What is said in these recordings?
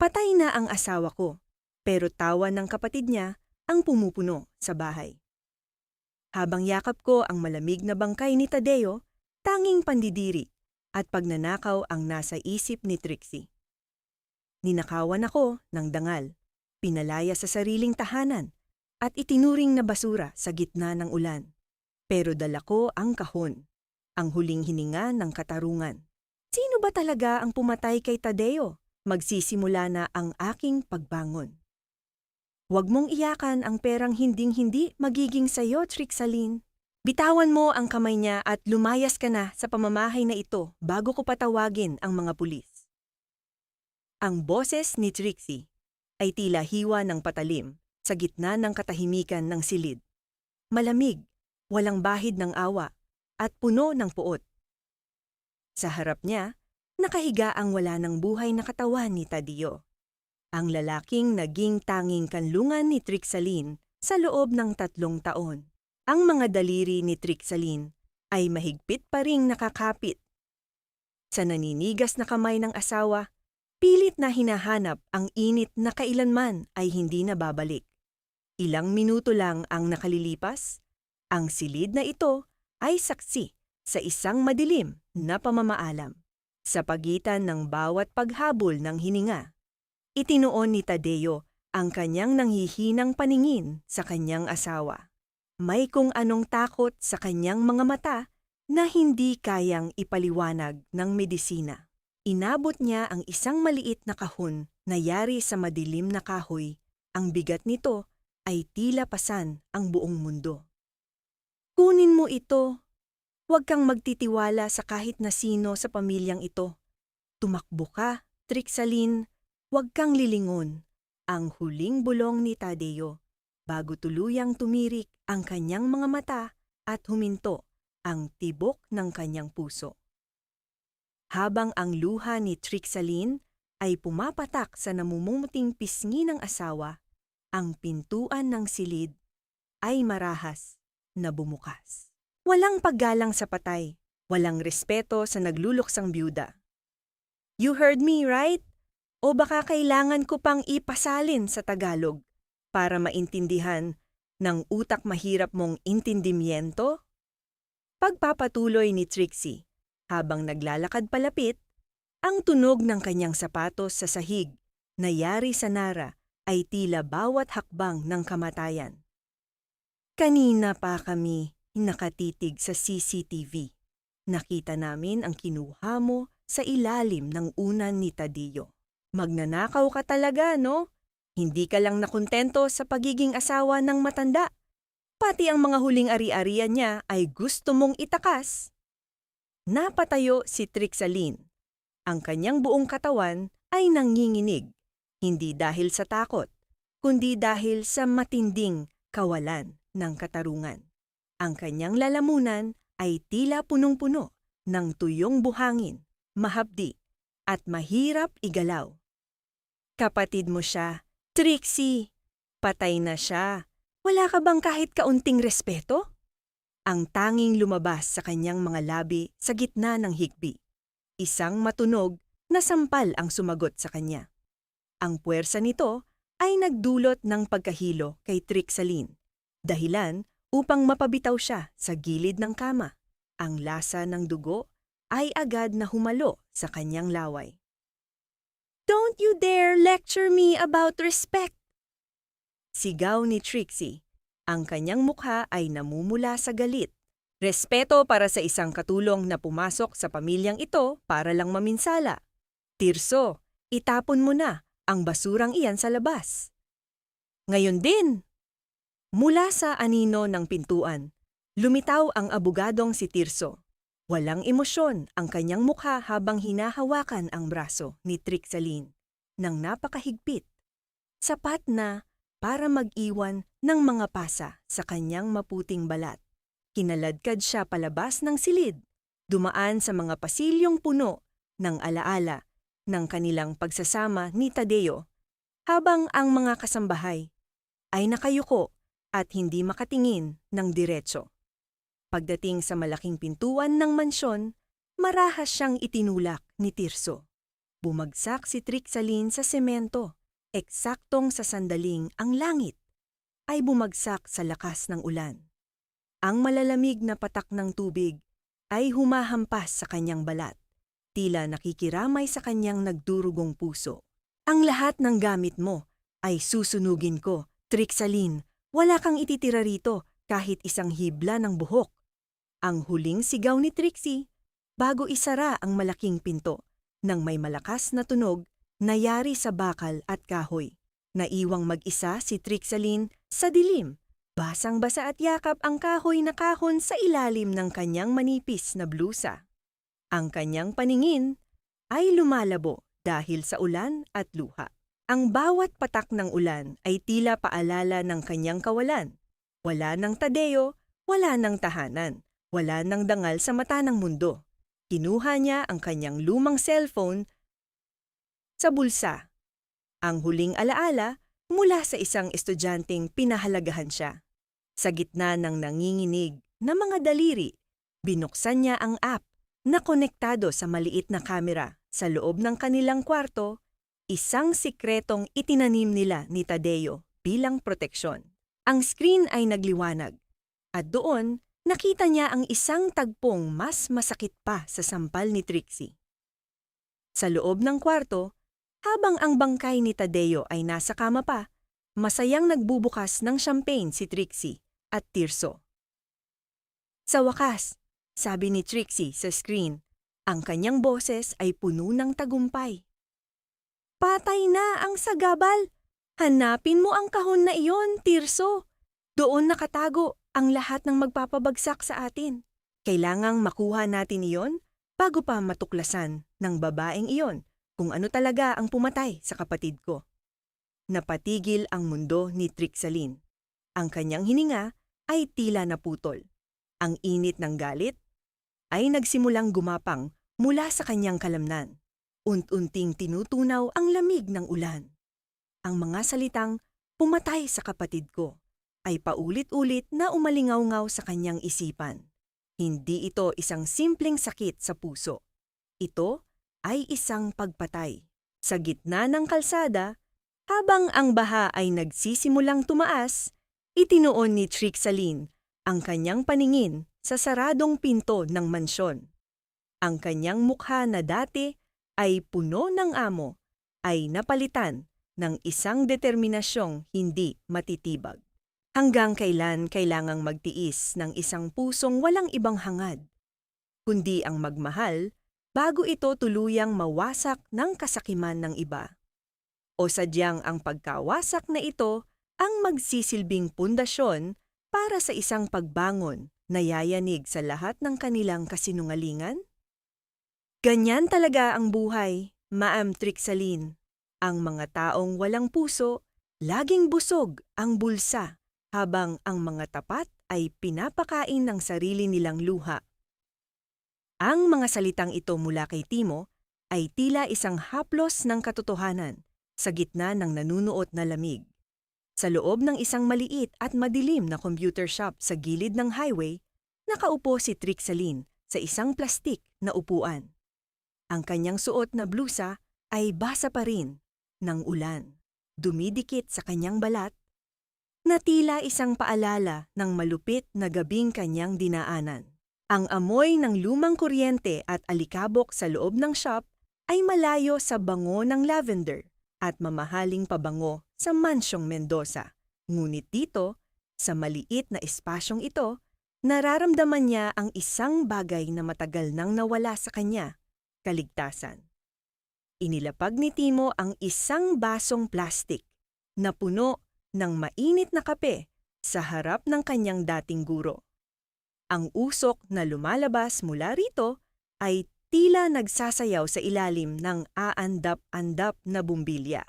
Patay na ang asawa ko, pero tawa ng kapatid niya ang pumupuno sa bahay. Habang yakap ko ang malamig na bangkay ni Tadeo, tanging pandidiri at pagnanakaw ang nasa isip ni Trixie. Ninakawan ako ng dangal, pinalaya sa sariling tahanan, at itinuring na basura sa gitna ng ulan. Pero dala ko ang kahon, ang huling hininga ng katarungan. Sino ba talaga ang pumatay kay Tadeo? Magsisimula na ang aking pagbangon. Huwag mong iyakan ang perang hinding-hindi magiging sayo, Trixaline. Bitawan mo ang kamay niya at lumayas ka na sa pamamahay na ito bago ko patawagin ang mga pulis. Ang boses ni Trixie ay tila hiwa ng patalim sa gitna ng katahimikan ng silid. Malamig, walang bahid ng awa, at puno ng puot. Sa harap niya, nakahiga ang wala ng buhay na katawan ni Tadeo. Ang lalaking naging tanging kanlungan ni Trixaline sa loob ng 3 taon. Ang mga daliri ni Trixaline ay mahigpit pa ring nakakapit. Sa naninigas na kamay ng asawa, pilit na hinahanap ang init na kailanman ay hindi na babalik. Ilang minuto lang ang nakalilipas, ang silid na ito ay saksi sa isang madilim na pamamaalam. Sa pagitan ng bawat paghabol ng hininga, itinuon ni Tadeo ang kanyang nanghihinang paningin sa kanyang asawa. May kung anong takot sa kanyang mga mata na hindi kayang ipaliwanag ng medisina. Inabot niya ang isang maliit na kahon na yari sa madilim na kahoy. Ang bigat nito ay tila pasan ang buong mundo. Kunin mo ito. Huwag kang magtitiwala sa kahit na sino sa pamilyang ito. Tumakbo ka, Trixaline. Huwag kang lilingon. Ang huling bulong ni Tadeo bago tuluyang tumirik ang kanyang mga mata at huminto ang tibok ng kanyang puso. Habang ang luha ni Trixaline ay pumapatak sa namumumuting pisngi ng asawa, ang pintuan ng silid ay marahas na bumukas. Walang paggalang sa patay, walang respeto sa nagluluksang byuda. You heard me, right? O baka kailangan ko pang ipasalin sa Tagalog para maintindihan ng utak mahirap mong intindimiento? Pagpapatuloy ni Trixie habang naglalakad palapit, ang tunog ng kanyang sapatos sa sahig na yari sa nara ay tila bawat hakbang ng kamatayan. Kanina pa kami nakatitig sa CCTV. Nakita namin ang kinuha mo sa ilalim ng unan ni Tadeo. Magnanakaw ka talaga, no? Hindi ka lang nakontento sa pagiging asawa ng matanda. Pati ang mga huling ari-arian niya ay gusto mong itakas. Napatayo si Trixaline. Ang kanyang buong katawan ay nanginginig, hindi dahil sa takot, kundi dahil sa matinding kawalan ng katarungan. Ang kanyang lalamunan ay tila punong-puno ng tuyong buhangin, mahapdi, at mahirap igalaw. Kapatid mo siya, Trixie. Patay na siya. Wala ka bang kahit kaunting respeto? Ang tanging lumabas sa kanyang mga labi sa gitna ng higbi. Isang matunog na sampal ang sumagot sa kanya. Ang puwersa nito ay nagdulot ng pagkahilo kay Trixaline, dahilan upang mapabitaw siya sa gilid ng kama. Ang lasa ng dugo ay agad na humalo sa kanyang laway. Don't you dare lecture me about respect! Sigaw ni Trixie. Ang kanyang mukha ay namumula sa galit. Respeto para sa isang katulong na pumasok sa pamilyang ito para lang maminsala. Tirso, itapon mo na ang basurang iyan sa labas. Ngayon din! Mula sa anino ng pintuan, lumitaw ang abogadong si Tirso. Walang emosyon ang kanyang mukha habang hinahawakan ang braso ni Trixaline ng napakahigpit. Sapat na para mag-iwan ng mga pasa sa kanyang maputing balat. Kinaladkad siya palabas ng silid, dumaan sa mga pasilyong puno ng alaala ng kanilang pagsasama ni Tadeo, habang ang mga kasambahay ay nakayuko at hindi makatingin ng diretso. Pagdating sa malaking pintuan ng mansyon, marahas siyang itinulak ni Tirso. Bumagsak si Trixaline sa semento, eksaktong sa sandaling ang langit ay bumagsak sa lakas ng ulan. Ang malalamig na patak ng tubig ay humahampas sa kanyang balat, tila nakikiramay sa kanyang nagdurugong puso. Ang lahat ng gamit mo ay susunugin ko, Trixaline. Wala kang ititira rito kahit isang hibla ng buhok. Ang huling sigaw ni Trixie bago isara ang malaking pinto nang may malakas na tunog nayari sa bakal at kahoy. Naiwang mag-isa si Trixaline sa dilim. Basang-basa at yakap ang kahoy na kahon sa ilalim ng kanyang manipis na blusa. Ang kanyang paningin ay lumalabo dahil sa ulan at luha. Ang bawat patak ng ulan ay tila paalala ng kanyang kawalan. Wala ng Tadeo, wala ng tahanan, wala ng dangal sa mata ng mundo. Kinuha niya ang kanyang lumang cellphone sa bulsa. Ang huling alaala mula sa isang estudyanteng pinahalagahan siya. Sa gitna ng nanginginig na mga daliri, binuksan niya ang app na konektado sa maliit na kamera. Sa loob ng kanilang kwarto, isang sikretong itinanim nila ni Tadeo bilang proteksyon. Ang screen ay nagliwanag at doon nakita niya ang isang tagpong mas masakit pa sa sampal ni Trixie. Sa loob ng kwarto, habang ang bangkay ni Tadeo ay nasa kama pa, masayang nagbubukas ng champagne si Trixie at Tirso. Sa wakas, sabi ni Trixie sa screen, ang kanyang boses ay puno ng tagumpay. Patay na ang sagabal! Hanapin mo ang kahon na iyon, Tirso! Doon nakatago ang lahat ng magpapabagsak sa atin. Kailangang makuha natin iyon bago pa matuklasan ng babaeng iyon kung ano talaga ang pumatay sa kapatid ko. Napatigil ang mundo ni Trixaline. Ang kanyang hininga ay tila naputol. Ang init ng galit ay nagsimulang gumapang mula sa kanyang kalamnan. Unt-unting tinutunaw ang lamig ng ulan. Ang mga salitang pumatay sa kapatid ko ay paulit-ulit na umalingaw-ngaw sa kanyang isipan. Hindi ito isang simpleng sakit sa puso. Ito ay isang pagpatay. Sa gitna ng kalsada, habang ang baha ay nagsisimulang tumaas, itinuon ni Trixaline ang kanyang paningin sa saradong pinto ng mansyon. Ang kanyang mukha na dati ay puno ng amo ay napalitan ng isang determinasyong hindi matitibag. Hanggang kailan kailangang magtiis ng isang pusong walang ibang hangad, kundi ang magmahal bago ito tuluyang mawasak ng kasakiman ng iba. O sadyang ang pagkawasak na ito ang magsisilbing pundasyon para sa isang pagbangon na yayanig sa lahat ng kanilang kasinungalingan? Ganyan talaga ang buhay, Ma'am Trixaline. Ang mga taong walang puso, laging busog ang bulsa, habang ang mga tapat ay pinapakain ng sarili nilang luha. Ang mga salitang ito mula kay Timo ay tila isang haplos ng katotohanan sa gitna ng nanunuot na lamig. Sa loob ng isang maliit at madilim na computer shop sa gilid ng highway, nakaupo si Trixaline sa isang plastik na upuan. Ang kanyang suot na blusa ay basa pa rin ng ulan, dumidikit sa kanyang balat, na tila isang paalala ng malupit na gabing kanyang dinaanan. Ang amoy ng lumang kuryente at alikabok sa loob ng shop ay malayo sa bango ng lavender at mamahaling pabango sa Mansyong Mendoza. Ngunit dito, sa maliit na espasyong ito, nararamdaman niya ang isang bagay na matagal nang nawala sa kanya, kaligtasan. Inilapag ni Timo ang isang basong plastik na puno ng mainit na kape sa harap ng kanyang dating guro. Ang usok na lumalabas mula rito ay tila nagsasayaw sa ilalim ng aandap-andap na bumbilya.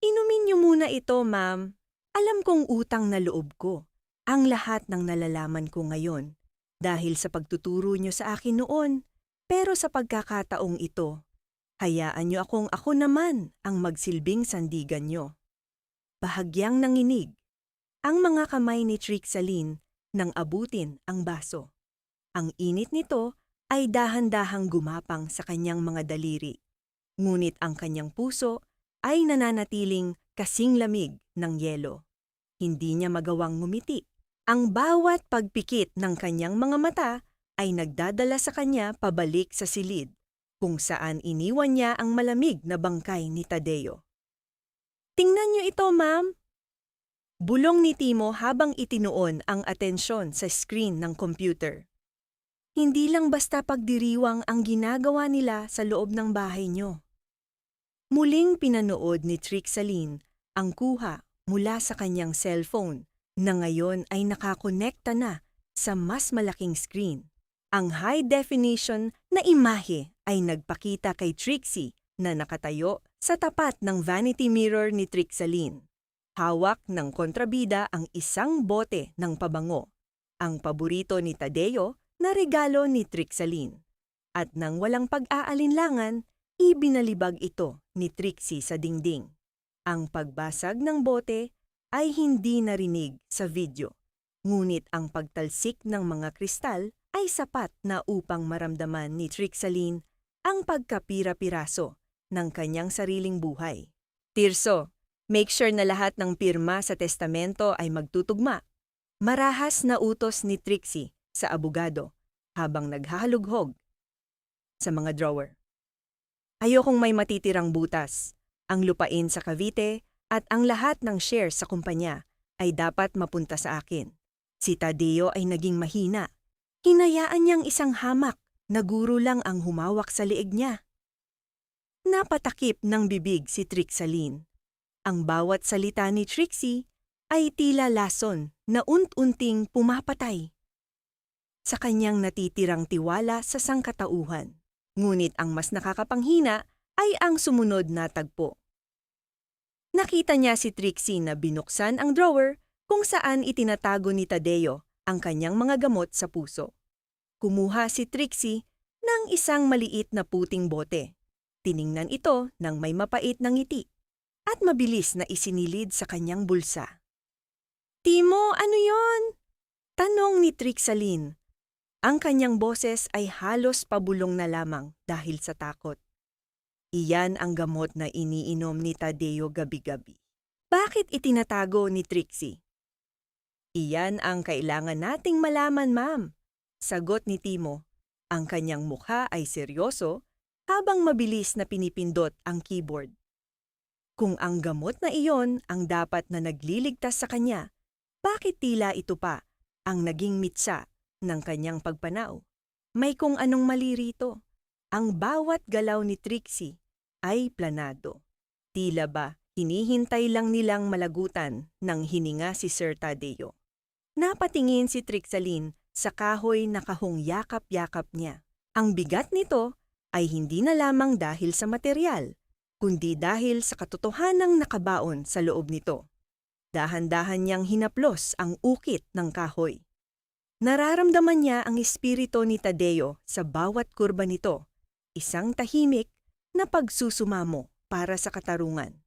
Inumin niyo muna ito, ma'am. Alam kong utang na loob ko ang lahat ng nalalaman ko ngayon dahil sa pagtuturo niyo sa akin noon. Pero sa pagkakataong ito, hayaan niyo akong ako naman ang magsilbing sandigan niyo. Bahagyang nanginig ang mga kamay ni Trixaline nang abutin ang baso. Ang init nito ay dahan-dahang gumapang sa kanyang mga daliri ngunit ang kanyang puso ay nananatiling kasing lamig ng yelo. Hindi niya magawang ngumiti. Ang bawat pagpikit ng kanyang mga mata ay nagdadala sa kanya pabalik sa silid, kung saan iniwan niya ang malamig na bangkay ni Tadeo. "Tingnan niyo ito, ma'am!" Bulong ni Timo habang itinuon ang atensyon sa screen ng computer. "Hindi lang basta pagdiriwang ang ginagawa nila sa loob ng bahay niyo." Muling pinanood ni Trixaline ang kuha mula sa kanyang cellphone na ngayon ay nakakonekta na sa mas malaking screen. Ang high-definition na imahe ay nagpakita kay Trixie na nakatayo sa tapat ng vanity mirror ni Trixaline. Hawak ng kontrabida ang isang bote ng pabango, ang paborito ni Tadeo na regalo ni Trixaline. At nang walang pag-aalinlangan, ibinalibag ito ni Trixie sa dingding. Ang pagbasag ng bote ay hindi narinig sa video, ngunit ang pagtalsik ng mga kristal ay sapat na upang maramdaman ni Trixaline ang pagkapira-piraso ng kanyang sariling buhay. "Tirso, make sure na lahat ng pirma sa testamento ay magtutugma." Marahas na utos ni Trixie sa abogado habang naghahalughog sa mga drawer. "Ayokong may matitirang butas. Ang lupain sa Cavite at ang lahat ng shares sa kumpanya ay dapat mapunta sa akin." Si Tadeo ay naging mahina. Hinayaan niyang isang hamak na guro lang ang humawak sa liig niya. Napatakip ng bibig si Trixaline. Ang bawat salita ni Trixie ay tila lason na unti-unting pumapatay sa kanyang natitirang tiwala sa sangkatauhan. Ngunit ang mas nakakapanghina ay ang sumunod na tagpo. Nakita niya si Trixie na binuksan ang drawer kung saan itinatago ni Tadeo ang kanyang mga gamot sa puso. Kumuha si Trixie ng isang maliit na puting bote. Tiningnan ito ng may mapait na ngiti at mabilis na isinilid sa kanyang bulsa. "Timo, ano yon?" tanong ni Trixaline. Ang kanyang boses ay halos pabulong na lamang dahil sa takot. "Iyan ang gamot na iniinom ni Tadeo gabi-gabi." Bakit itinatago ni Trixie? "Iyan ang kailangan nating malaman, ma'am," sagot ni Timo. Ang kanyang mukha ay seryoso habang mabilis na pinipindot ang keyboard. Kung ang gamot na iyon ang dapat na nagliligtas sa kanya, bakit tila ito pa ang naging mitsa ng kanyang pagpanaw? May kung anong mali rito. Ang bawat galaw ni Trixie ay planado. Tila ba hinihintay lang nilang malagutan ng hininga si Sir Tadeo. Napatingin si Trixaline sa kahoy na kahong yakap-yakap niya. Ang bigat nito ay hindi na lamang dahil sa material, kundi dahil sa katotohanang nakabaon sa loob nito. Dahan-dahan niyang hinaplos ang ukit ng kahoy. Nararamdaman niya ang espiritu ni Tadeo sa bawat kurba nito, isang tahimik na pagsusumamo para sa katarungan.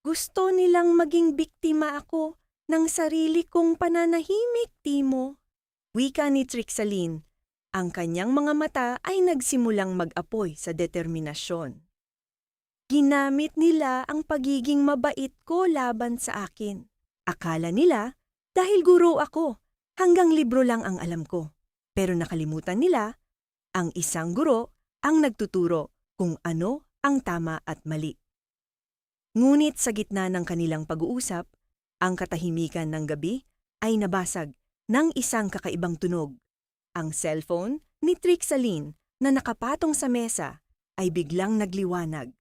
"Gusto nilang maging biktima ako ng sarili kong pananahimik, Timo," wika ni Trixaline. Ang kanyang mga mata ay nagsimulang mag-apoy sa determinasyon. "Ginamit nila ang pagiging mabait ko laban sa akin. Akala nila dahil guro ako, hanggang libro lang ang alam ko. Pero nakalimutan nila, ang isang guro ang nagtuturo kung ano ang tama at mali." Ngunit sa gitna ng kanilang pag-uusap, ang katahimikan ng gabi ay nabasag ng isang kakaibang tunog. Ang cellphone ni Trixaline na nakapatong sa mesa ay biglang nagliwanag.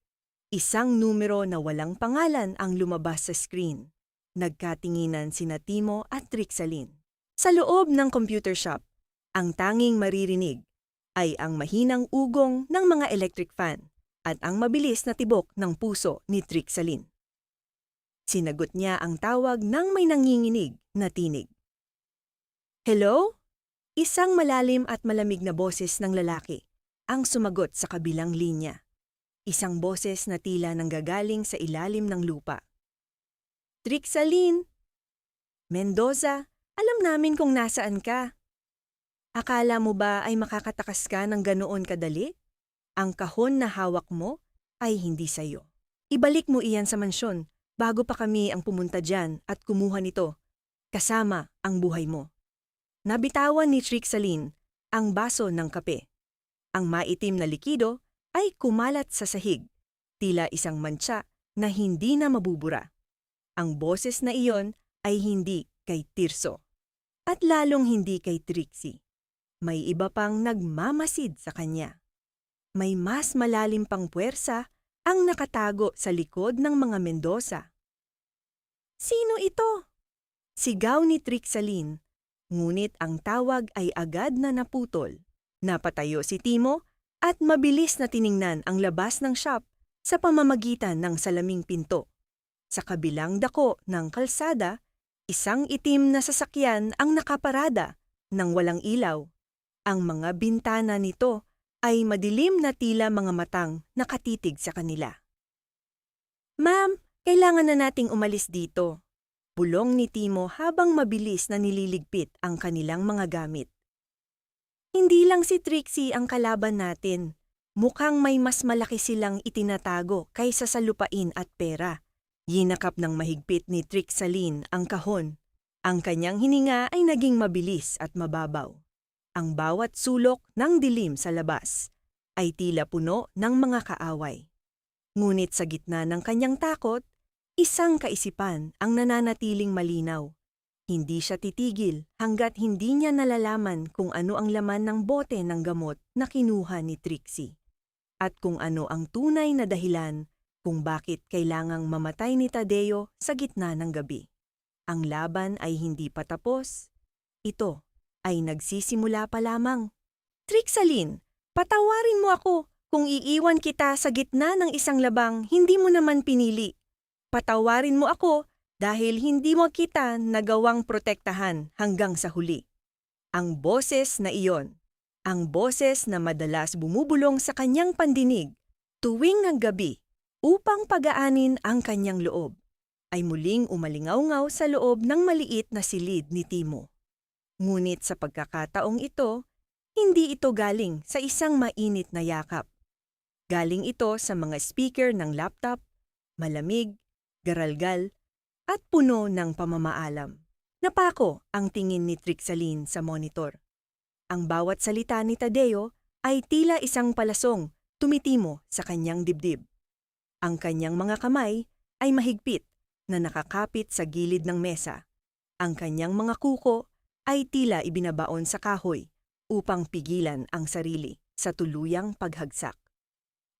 Isang numero na walang pangalan ang lumabas sa screen. Nagkatinginan sina Timo at Trixaline. Sa loob ng computer shop, ang tanging maririnig ay ang mahinang ugong ng mga electric fan at ang mabilis na tibok ng puso ni Trixaline. Sinagot niya ang tawag ng may nanginginig na tinig. "Hello?" Isang malalim at malamig na boses ng lalaki ang sumagot sa kabilang linya. Isang boses na tila nanggagaling sa ilalim ng lupa. "Trixaline! Mendoza, alam namin kung nasaan ka. Akala mo ba ay makakatakas ka ng ganoon kadali? Ang kahon na hawak mo ay hindi sa'yo. Ibalik mo iyan sa mansyon bago pa kami ang pumunta dyan at kumuha nito, kasama ang buhay mo. Nabitawan ni Trixaline ang baso ng kape. Ang maitim na likido ay kumalat sa sahig, tila isang mantsa na hindi na mabubura. Ang boses na iyon ay hindi kay Tirso, at lalong hindi kay Trixie. May iba pang nagmamasid sa kanya. May mas malalim pang puwersa ang nakatago sa likod ng mga Mendoza. "Sino ito?" Sigaw ni Trixaline, ngunit ang tawag ay agad na naputol. Napatayo si Timo at mabilis na tiningnan ang labas ng shop sa pamamagitan ng salaming pinto. Sa kabilang dako ng kalsada, isang itim na sasakyan ang nakaparada nang walang ilaw. Ang mga bintana nito ay madilim na tila mga matang nakatitig sa kanila. "Ma'am, kailangan na nating umalis dito," bulong ni Timo habang mabilis na nililigpit ang kanilang mga gamit. "Hindi lang si Trixie ang kalaban natin. Mukhang may mas malaki silang itinatago kaysa sa lupain at pera." Yinakap ng mahigpit ni Trixaline ang kahon. Ang kanyang hininga ay naging mabilis at mababaw. Ang bawat sulok ng dilim sa labas ay tila puno ng mga kaaway. Ngunit sa gitna ng kanyang takot, isang kaisipan ang nananatiling malinaw. Hindi siya titigil hanggat hindi niya nalalaman kung ano ang laman ng bote ng gamot na kinuha ni Trixie. At kung ano ang tunay na dahilan kung bakit kailangang mamatay ni Tadeo sa gitna ng gabi. Ang laban ay hindi pa tapos. Ito ay nagsisimula pa lamang. "Trixaline, patawarin mo ako kung iiwan kita sa gitna ng isang labang hindi mo naman pinili. Patawarin mo ako dahil hindi mo kita nagawang protektahan hanggang sa huli." Ang boses na iyon, ang boses na madalas bumubulong sa kanyang pandinig tuwing ng gabi upang pagaanin ang kanyang loob, ay muling umalingaw-ngaw sa loob ng maliit na silid ni Timo. Ngunit sa pagkakataong ito, hindi ito galing sa isang mainit na yakap. Galing ito sa mga speaker ng laptop, malamig, garalgal, at puno ng pamamaalam. Napako ang tingin ni Trixaline sa monitor. Ang bawat salita ni Tadeo ay tila isang palasong tumitimo sa kanyang dibdib. Ang kanyang mga kamay ay mahigpit na nakakapit sa gilid ng mesa. Ang kanyang mga kuko ay tila ibinabaon sa kahoy upang pigilan ang sarili sa tuluyang paghagsak.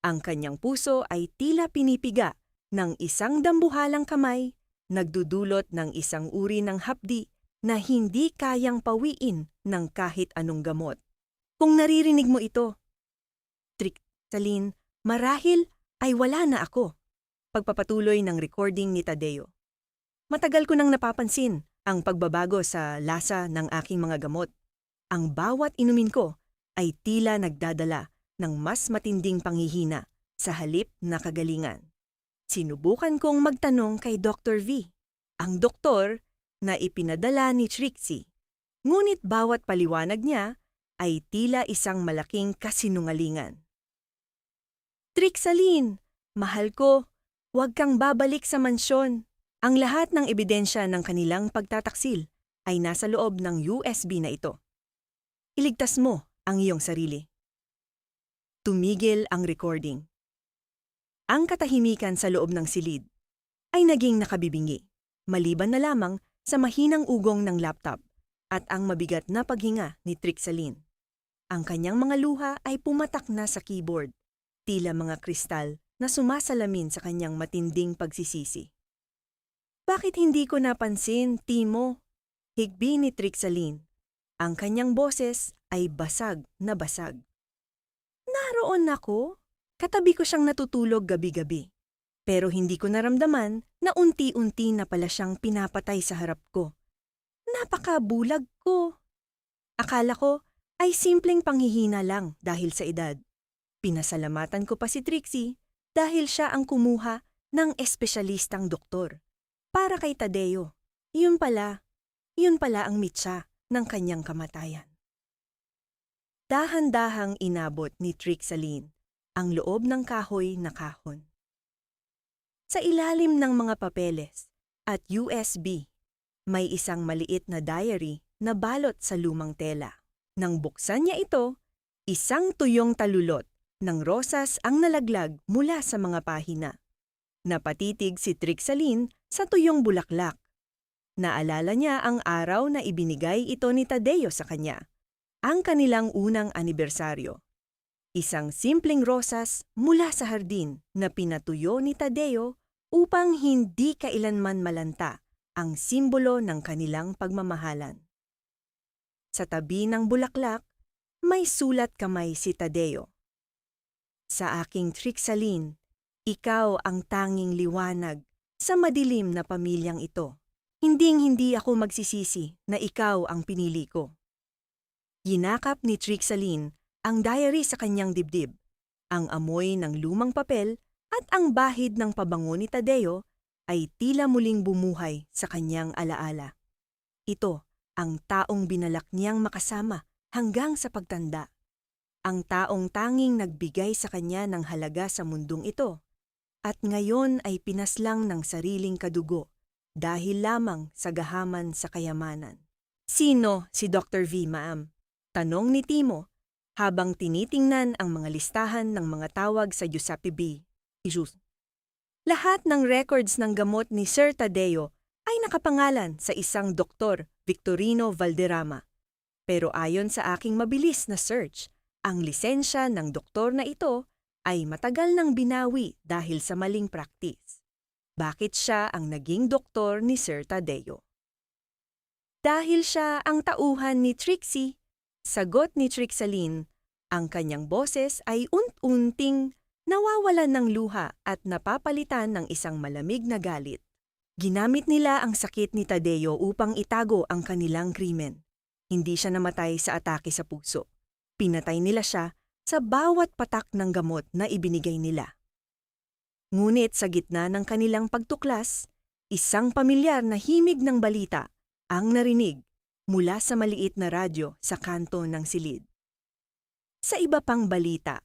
Ang kanyang puso ay tila pinipiga ng isang dambuhalang kamay, nagdudulot ng isang uri ng hapdi na hindi kayang pawiin ng kahit anong gamot. Kung naririnig mo ito, Trixaline, marahil ay wala na ako. Pagpapatuloy ng recording ni Tadeo. "Matagal ko nang napapansin ang pagbabago sa lasa ng aking mga gamot. Ang bawat inumin ko ay tila nagdadala ng mas matinding panghihina sa halip na kagalingan. Sinubukan kong magtanong kay Dr. V, ang doktor na ipinadala ni Trixie. Ngunit bawat paliwanag niya ay tila isang malaking kasinungalingan." "Trixaline, mahal ko, huwag kang babalik sa mansyon. Ang lahat ng ebidensya ng kanilang pagtataksil ay nasa loob ng USB na ito. Iligtas mo ang iyong sarili." Tumigil ang recording. Ang katahimikan sa loob ng silid ay naging nakabibingi, maliban na lamang sa mahinang ugong ng laptop at ang mabigat na paghinga ni Trixaline. Ang kanyang mga luha ay pumatak na sa keyboard, tila mga kristal na sumasalamin sa kanyang matinding pagsisisi. "Bakit hindi ko napansin, Timo?" Higbi ni Trixaline. Ang kanyang boses ay basag na basag. "Naroon ako. Katabi ko siyang natutulog gabi-gabi. Pero hindi ko naramdaman na unti-unti na pala siyang pinapatay sa harap ko. Napakabulag ko. Akala ko ay simpleng panghihina lang dahil sa edad. Pinasalamatan ko pa si Trixie dahil siya ang kumuha ng espesyalistang doktor. Para kay Tadeo, yun pala ang mitsa ng kanyang kamatayan." Dahan-dahang inabot ni Trixaline ang loob ng kahoy na kahon. Sa ilalim ng mga papeles at USB, may isang maliit na diary na balot sa lumang tela. Nang buksan niya ito, isang tuyong talulot ng rosas ang nalaglag mula sa mga pahina. Napatitig si Trixaline sa tuyong bulaklak. Naalala niya ang araw na ibinigay ito ni Tadeo sa kanya, ang kanilang unang anibersaryo. Isang simpleng rosas mula sa hardin na pinatuyo ni Tadeo upang hindi kailanman malanta ang simbolo ng kanilang pagmamahalan. Sa tabi ng bulaklak, may sulat kamay si Tadeo. Sa aking Trixaline, ikaw ang tanging liwanag sa madilim na pamilyang ito. Hinding-hindi ako magsisisi na ikaw ang pinili ko. Ginakap ni Trixaline ang diary sa kanyang dibdib, ang amoy ng lumang papel at ang bahid ng pabango ni Tadeo ay tila muling bumuhay sa kanyang alaala. Ito ang taong binalak niyang makasama hanggang sa pagtanda. Ang taong tanging nagbigay sa kanya ng halaga sa mundong ito at ngayon ay pinaslang ng sariling kadugo dahil lamang sa gahaman sa kayamanan. Sino si Dr. V, ma'am? Tanong ni Timo habang tinitingnan ang mga listahan ng mga tawag sa Giuseppe B. Lahat ng records ng gamot ni Sir Tadeo ay nakapangalan sa isang Dr. Victorino Valderrama. Pero ayon sa aking mabilis na search, ang lisensya ng doktor na ito ay matagal nang binawi dahil sa maling practice. Bakit siya ang naging doktor ni Sir Tadeo? Dahil siya ang tauhan ni Trixie, sagot ni Trixaline, ang kanyang boses ay unti-unting nawawalan ng luha at napapalitan ng isang malamig na galit. Ginamit nila ang sakit ni Tadeo upang itago ang kanilang krimen. Hindi siya namatay sa atake sa puso. Pinatay nila siya sa bawat patak ng gamot na ibinigay nila. Ngunit sa gitna ng kanilang pagtuklas, isang pamilyar na himig ng balita ang narinig mula sa maliit na radyo sa kanto ng silid. Sa iba pang balita,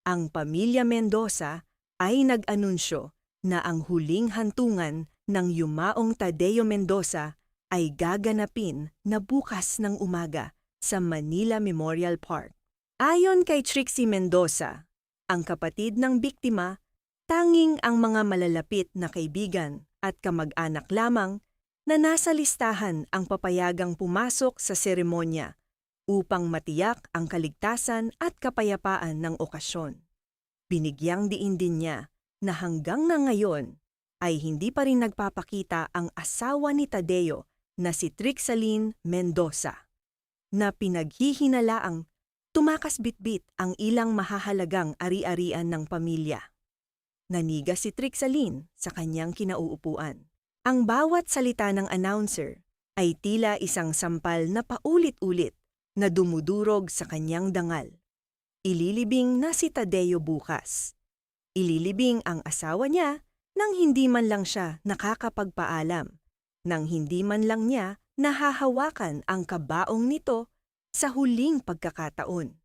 ang pamilya Mendoza ay nag-anunsyo na ang huling hantungan ng yumaong Tadeo Mendoza ay gaganapin na bukas ng umaga sa Manila Memorial Park. Ayon kay Trixie Mendoza, ang kapatid ng biktima, tanging ang mga malalapit na kaibigan at kamag-anak lamang na nasa listahan ang papayagang pumasok sa seremonya upang matiyak ang kaligtasan at kapayapaan ng okasyon. Binigyang diin din niya na hanggang na ngayon ay hindi pa rin nagpapakita ang asawa ni Tadeo na si Trixaline Mendoza, na pinaghihinalaang tumakas bitbit ang ilang mahahalagang ari-arian ng pamilya. Naniga si Trixaline sa kanyang kinauupuan. Ang bawat salita ng announcer ay tila isang sampal na paulit-ulit na dumudurog sa kanyang dangal. Ililibing na si Tadeo bukas. Ililibing ang asawa niya nang hindi man lang siya nakakapagpaalam, nang hindi man lang niya nahahawakan ang kabaong nito sa huling pagkakataon.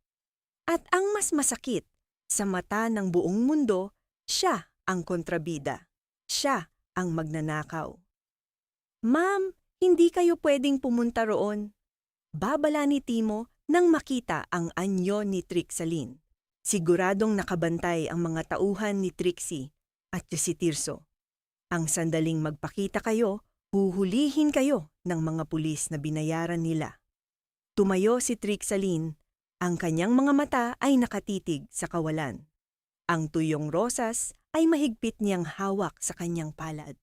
At ang mas masakit, sa mata ng buong mundo, siya ang kontrabida. Siya ang magnanakaw. Ma'am, hindi kayo pwedeng pumunta roon. Babala ni Timo nang makita ang anyo ni Trixaline. Siguradong nakabantay ang mga tauhan ni Trixie at si Tirso. Ang sandaling magpakita kayo, huhulihin kayo ng mga pulis na binayaran nila. Tumayo si Trixaline, ang kanyang mga mata ay nakatitig sa kawalan. Ang tuyong rosas ay mahigpit niyang hawak sa kanyang palad.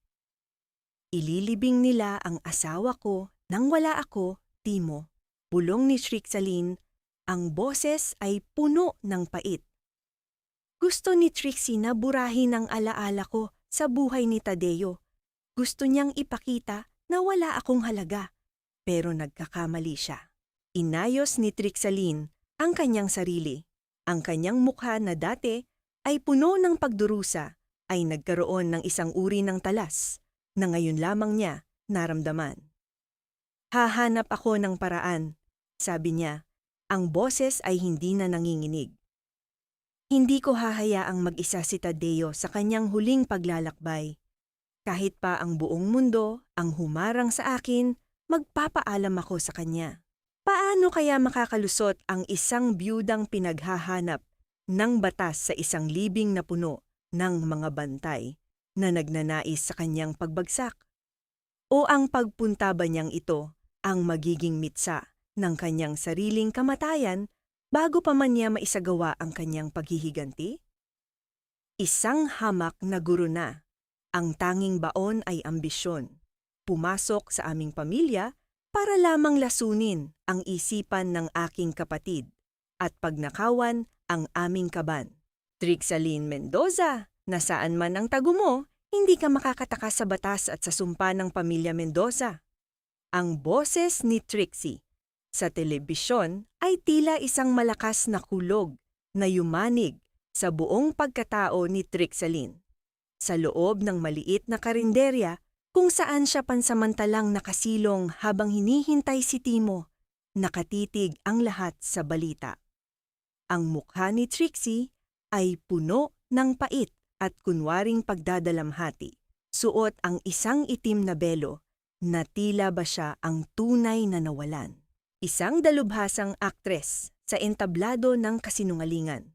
Ililibing nila ang asawa ko nang wala ako, Timo. Bulong ni Trixaline, ang boses ay puno ng pait. Gusto ni Trixie na burahin ang alaala ko sa buhay ni Tadeo. Gusto niyang ipakita na wala akong halaga, pero nagkakamali siya. Inayos ni Trixaline ang kanyang sarili. Ang kanyang mukha na dati ay puno ng pagdurusa ay nagkaroon ng isang uri ng talas na ngayon lamang niya naramdaman. Hahanap ako ng paraan, sabi niya. Ang boses ay hindi na nanginginig. Hindi ko hahayaang mag-isa si Tadeo sa kanyang huling paglalakbay. Kahit pa ang buong mundo ang humarang sa akin, magpapaalam ako sa kanya. Paano kaya makakalusot ang isang biyudang pinaghahanap ng batas sa isang libing na puno ng mga bantay na nagnanais sa kanyang pagbagsak? O ang pagpunta ba niyang ito ang magiging mitsa ng kanyang sariling kamatayan bago pa man niya maisagawa ang kanyang paghihiganti? Isang hamak na guro na. Ang tanging baon ay ambisyon. Pumasok sa aming pamilya para lamang lasunin ang isipan ng aking kapatid at pagnakawan ang aming kaban. Trixaline Mendoza, nasaan man ang tago mo, hindi ka makakatakas sa batas at sa sumpa ng pamilya Mendoza. Ang boses ni Trixie sa telebisyon ay tila isang malakas na kulog na yumanig sa buong pagkatao ni Trixaline. Sa loob ng maliit na karinderya kung saan siya pansamantalang nakasilong habang hinihintay si Timo, nakatitig ang lahat sa balita. Ang mukha ni Trixie ay puno ng pait at kunwaring pagdadalamhati. Suot ang isang itim na belo na tila ba siya ang tunay na nawalan. Isang dalubhasang aktres sa entablado ng kasinungalingan.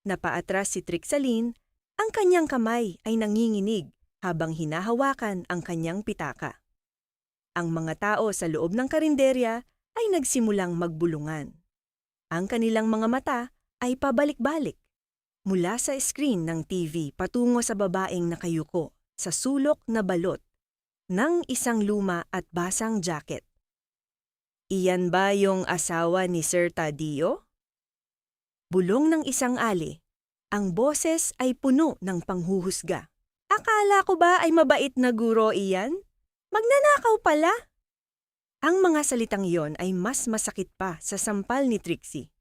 Napaatras si Trixaline, ang kanyang kamay ay nanginginig habang hinahawakan ang kanyang pitaka. Ang mga tao sa loob ng karinderya ay nagsimulang magbulungan. Ang kanilang mga mata ay pabalik-balik. Mula sa screen ng TV patungo sa babaeng nakayuko sa sulok na balot ng isang luma at basang jacket. Iyan ba yung asawa ni Sir Tadio? Bulong ng isang ali. Ang boses ay puno ng panghuhusga. Akala ko ba ay mabait na guro iyan? Magnanakaw pala? Ang mga salitang iyon ay mas masakit pa sa sampal ni Trixie.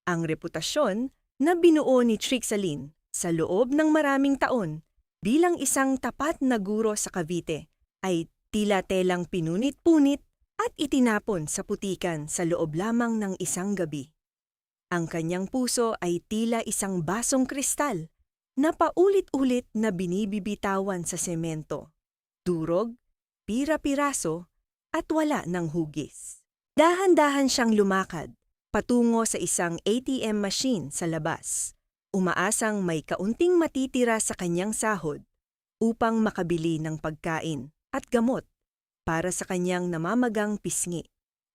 Ang reputasyon na binuo ni Trixaline sa loob ng maraming taon bilang isang tapat na guro sa Cavite ay tila telang pinunit-punit at itinapon sa putikan sa loob lamang ng isang gabi. Ang kanyang puso ay tila isang basong kristal na paulit-ulit na binibibitawan sa semento. Durog, pira-piraso, at wala ng hugis. Dahan-dahan siyang lumakad patungo sa isang ATM machine sa labas, umaasang may kaunting matitira sa kanyang sahod upang makabili ng pagkain at gamot para sa kanyang namamagang pisngi.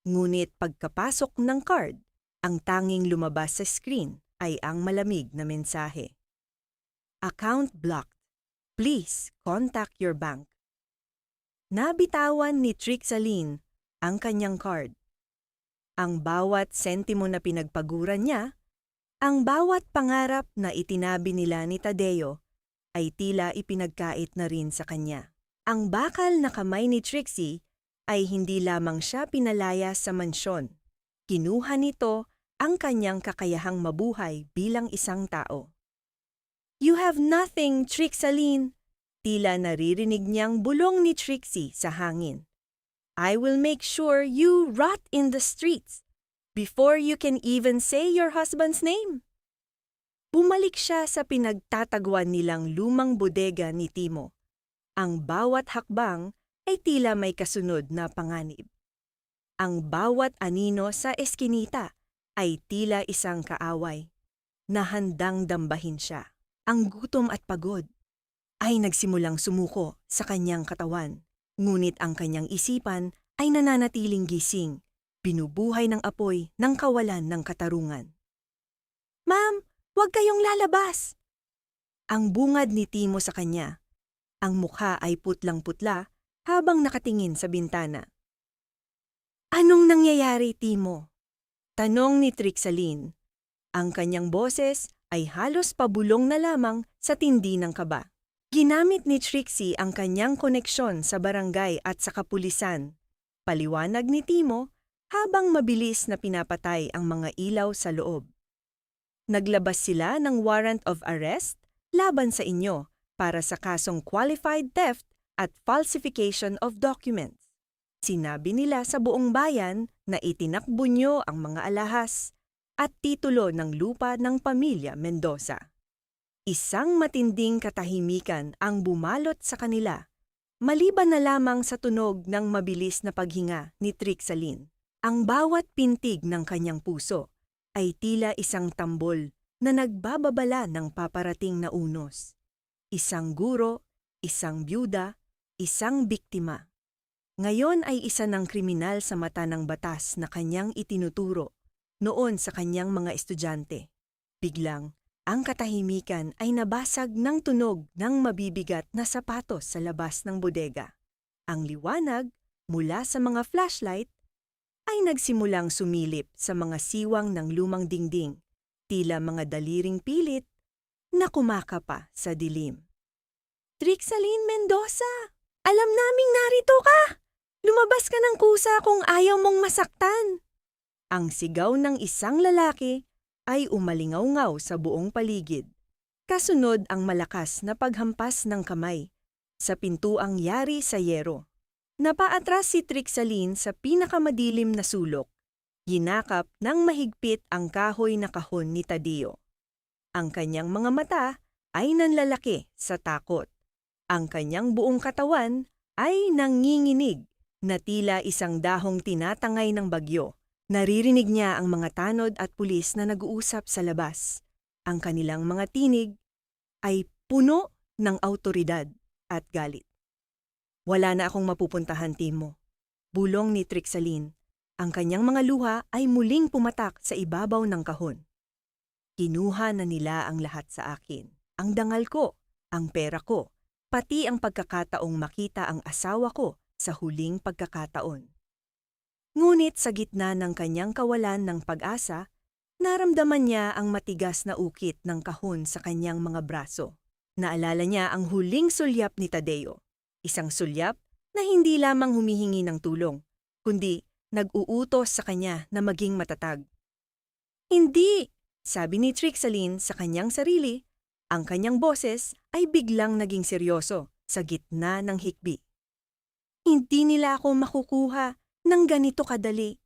Ngunit pagkapasok ng card, ang tanging lumabas sa screen ay ang malamig na mensahe. Account blocked. Please contact your bank. Nabitawan ni Trixaline ang kanyang card. Ang bawat sentimo na pinagpaguran niya, ang bawat pangarap na itinabi nila ni Tadeo ay tila ipinagkait na rin sa kanya. Ang bakal na kamay ni Trixie ay hindi lamang siya pinalaya sa mansyon. Kinuha nito ang kanyang kakayahang mabuhay bilang isang tao. You have nothing, Trixaline. Tila naririnig niyang bulong ni Trixie sa hangin. I will make sure you rot in the streets before you can even say your husband's name. Bumalik siya sa pinagtatagwan nilang lumang bodega ni Timo. Ang bawat hakbang ay tila may kasunod na panganib. Ang bawat anino sa eskinita ay tila isang kaaway na handang dambahin siya. Ang gutom at pagod ay nagsimulang sumuko sa kanyang katawan, ngunit ang kanyang isipan ay nananatiling gising, binubuhay ng apoy ng kawalan ng katarungan. Ma'am, huwag kayong lalabas! Ang bungad ni Timo sa kanya. Ang mukha ay putlang-putla habang nakatingin sa bintana. Anong nangyayari, Timo? Tanong ni Trixaline. Ang kanyang boses ay halos pabulong na lamang sa tindi ng kaba. Ginamit ni Trixie ang kanyang koneksyon sa barangay at sa kapulisan. Paliwanag ni Timo habang mabilis na pinapatay ang mga ilaw sa loob. Naglabas sila ng warrant of arrest laban sa inyo para sa kasong qualified theft at falsification of documents. Sinabi nila sa buong bayan na itinakbo nyo ang mga alahas at titulo ng lupa ng pamilya Mendoza. Isang matinding katahimikan ang bumalot sa kanila, maliban na lamang sa tunog ng mabilis na paghinga ni Trixaline. Ang bawat pintig ng kanyang puso ay tila isang tambol na nagbababala ng paparating na unos. Isang guro, isang byuda, isang biktima. Ngayon ay isa ng kriminal sa mata ng batas na kanyang itinuturo noon sa kanyang mga estudyante. Biglang, ang katahimikan ay nabasag ng tunog ng mabibigat na sapatos sa labas ng bodega. Ang liwanag mula sa mga flashlight ay nagsimulang sumilip sa mga siwang ng lumang dingding, tila mga daliring pilit na kumakapa sa dilim. Trixaline Mendoza! Alam naming narito ka! Lumabas ka ng kusa kung ayaw mong masaktan! Ang sigaw ng isang lalaki ay umalingaw-ngaw sa buong paligid. Kasunod ang malakas na paghampas ng kamay sa pintuang yari sa yero. Napaatras si Trixaline sa pinakamadilim na sulok. Ginakap ng mahigpit ang kahoy na kahon ni Tadeo. Ang kanyang mga mata ay nanlalaki sa takot. Ang kanyang buong katawan ay nanginginig na tila isang dahong tinatangay ng bagyo. Naririnig niya ang mga tanod at pulis na nag-uusap sa labas. Ang kanilang mga tinig ay puno ng awtoridad at galit. Wala na akong mapupuntahan, Timo. Bulong ni Trixaline. Ang kanyang mga luha ay muling pumatak sa ibabaw ng kahon. Kinuha na nila ang lahat sa akin. Ang dangal ko, ang pera ko, pati ang pagkakataong makita ang asawa ko sa huling pagkakataon. Ngunit sa gitna ng kanyang kawalan ng pag-asa, naramdaman niya ang matigas na ukit ng kahon sa kanyang mga braso. Naalala niya ang huling sulyap ni Tadeo, isang sulyap na hindi lamang humihingi ng tulong, kundi nag-uutos sa kanya na maging matatag. Hindi, sabi ni Trixaline sa kanyang sarili, ang kanyang boses ay biglang naging seryoso sa gitna ng hikbi. Hindi nila ako makukuha ng ganito kadali.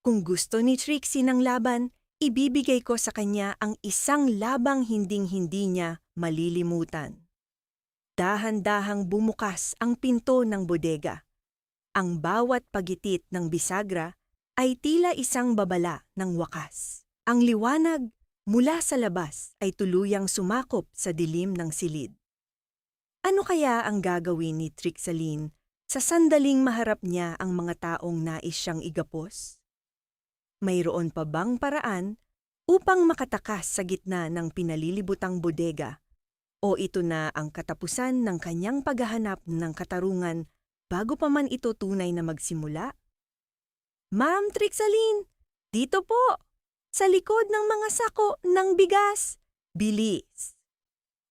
Kung gusto ni Trixie ng laban, ibibigay ko sa kanya ang isang labang hinding-hindi niya malilimutan. Dahan-dahang bumukas ang pinto ng bodega. Ang bawat pagitit ng bisagra ay tila isang babala ng wakas. Ang liwanag mula sa labas ay tuluyang sumakop sa dilim ng silid. Ano kaya ang gagawin ni Trixaline sa sandaling maharap niya ang mga taong nais siyang igapos? Mayroon pa bang paraan upang makatakas sa gitna ng pinalilibutang bodega? O ito na ang katapusan ng kanyang paghahanap ng katarungan bago pa man ito tunay na magsimula? Ma'am Trixaline, dito po! Sa likod ng mga sako ng bigas! Bilis!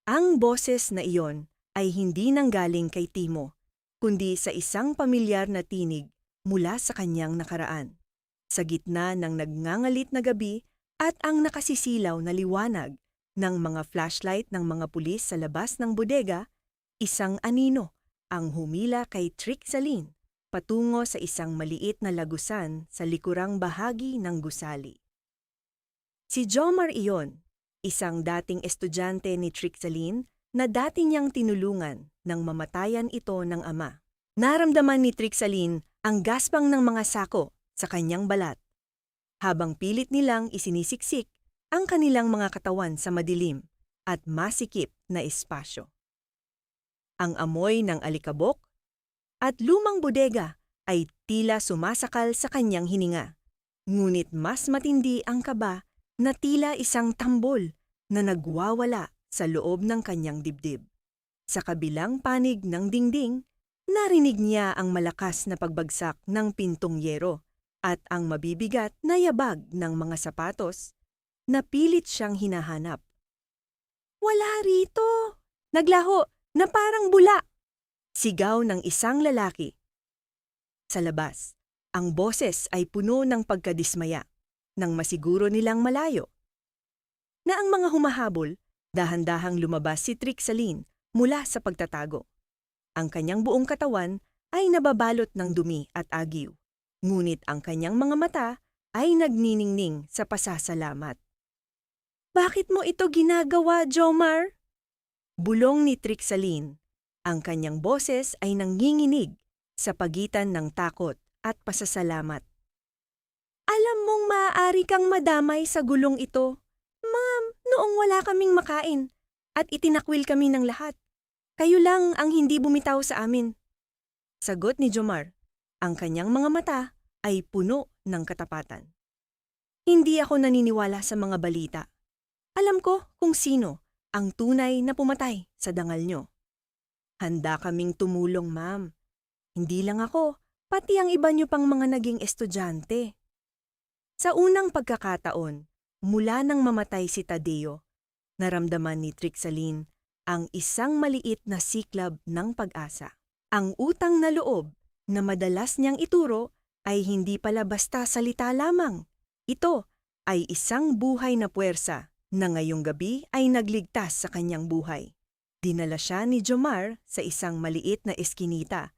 Ang boses na iyon ay hindi nanggaling kay Timo, kundi sa isang pamilyar na tinig mula sa kanyang nakaraan. Sa gitna ng nagngangalit na gabi at ang nakasisilaw na liwanag ng mga flashlight ng mga pulis sa labas ng bodega, isang anino ang humila kay Trixaline patungo sa isang maliit na lagusan sa likurang bahagi ng gusali. Si Jomar iyon, isang dating estudyante ni Trixaline na dati niyang tinulungan nang mamatayan ito ng ama. Naramdaman ni Trixaline ang gaspang ng mga sako sa kanyang balat, habang pilit nilang isinisiksik ang kanilang mga katawan sa madilim at masikip na espasyo. Ang amoy ng alikabok at lumang bodega ay tila sumasakal sa kanyang hininga, ngunit mas matindi ang kaba na tila isang tambol na nagwawala sa loob ng kanyang dibdib. Sa kabilang panig ng dingding, narinig niya ang malakas na pagbagsak ng pintong yero at ang mabibigat na yabag ng mga sapatos na pilit siyang hinahanap. Wala rito! Naglaho na parang bula! Sigaw ng isang lalaki. Sa labas, ang boses ay puno ng pagkadismaya nang masiguro nilang malayo. Na ang mga humahabol, dahan-dahang lumabas si Trixaline mula sa pagtatago. Ang kanyang buong katawan ay nababalot ng dumi at agiw, ngunit ang kanyang mga mata ay nagniningning sa pasasalamat. "Bakit mo ito ginagawa, Jomar?" Bulong ni Trixaline. Ang kanyang boses ay nanginginig sa pagitan ng takot at pasasalamat. "Alam mong maaari kang madamay sa gulong ito. Ma'am, noong wala kaming makain at itinakwil kami ng lahat. Kayo lang ang hindi bumitaw sa amin." Sagot ni Jomar. Ang kanyang mga mata ay puno ng katapatan. "Hindi ako naniniwala sa mga balita. Alam ko kung sino ang tunay na pumatay sa dangal nyo. Handa kaming tumulong, ma'am. Hindi lang ako, pati ang iba nyo pang mga naging estudyante." Sa unang pagkakataon, mula nang mamatay si Tadeo, naramdaman ni Trixaline ang isang maliit na siklab ng pag-asa. Ang utang na loob na madalas niyang ituro ay hindi pala basta salita lamang. Ito ay isang buhay na puwersa na ngayong gabi ay nagligtas sa kanyang buhay. Dinala siya ni Jomar sa isang maliit na eskinita,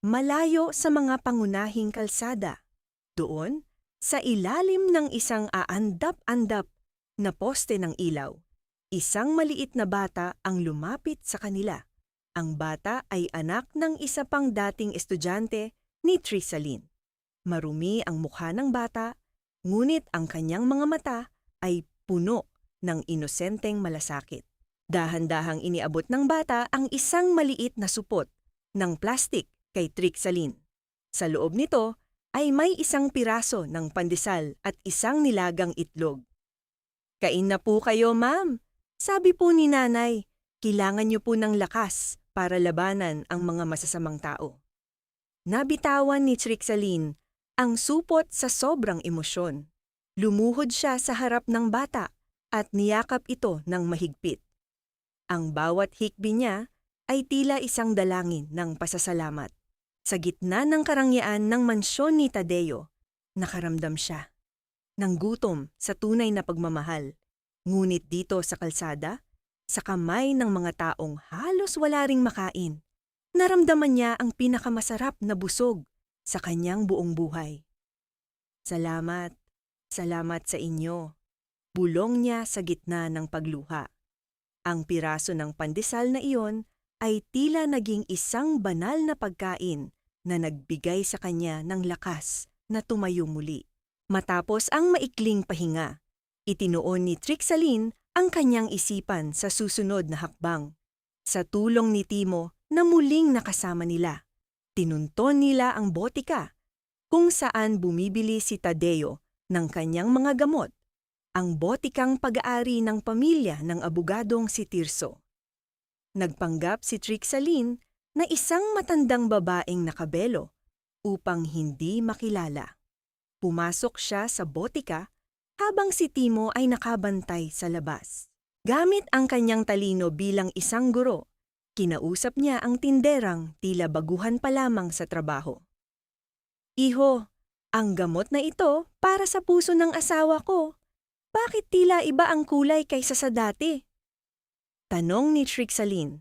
malayo sa mga pangunahing kalsada. Doon, sa ilalim ng isang aandap-andap na poste ng ilaw, isang maliit na bata ang lumapit sa kanila. Ang bata ay anak ng isa pang dating estudyante ni Trixaline. Marumi ang mukha ng bata, ngunit ang kanyang mga mata ay puno ng inosenteng malasakit. Dahan-dahang iniabot ng bata ang isang maliit na supot ng plastik kay Trixaline. Sa loob nito ay may isang piraso ng pandesal at isang nilagang itlog. "Kain na po kayo, ma'am. Sabi po ni nanay, kailangan niyo po ng lakas para labanan ang mga masasamang tao." Nabitawan ni Trixaline ang supot sa sobrang emosyon. Lumuhod siya sa harap ng bata at niyakap ito ng mahigpit. Ang bawat hikbi niya ay tila isang dalangin ng pasasalamat. Sa gitna ng karangyaan ng mansyon ni Tadeo, nakaramdam siya ng gutom sa tunay na pagmamahal. Ngunit dito sa kalsada, sa kamay ng mga taong halos wala ring makain, naramdaman niya ang pinakamasarap na busog sa kanyang buong buhay. "Salamat, salamat sa inyo," bulong niya sa gitna ng pagluha. Ang piraso ng pandesal na iyon ay tila naging isang banal na pagkain na nagbigay sa kanya ng lakas na tumayo muli. Matapos ang maikling pahinga, itinuon ni Trixaline ang kanyang isipan sa susunod na hakbang. Sa tulong ni Timo na muling nakasama nila, tinunton nila ang botika kung saan bumibili si Tadeo ng kanyang mga gamot, ang botikang pag-aari ng pamilya ng abogadong si Tirso. Nagpanggap si Trixaline na isang matandang babaeng nakabelo upang hindi makilala. Pumasok siya sa botika habang si Timo ay nakabantay sa labas. Gamit ang kanyang talino bilang isang guro, kinausap niya ang tinderang tila baguhan pa lamang sa trabaho. "Iho, ang gamot na ito para sa puso ng asawa ko. Bakit tila iba ang kulay kaysa sa dati?" Tanong ni Trixaline.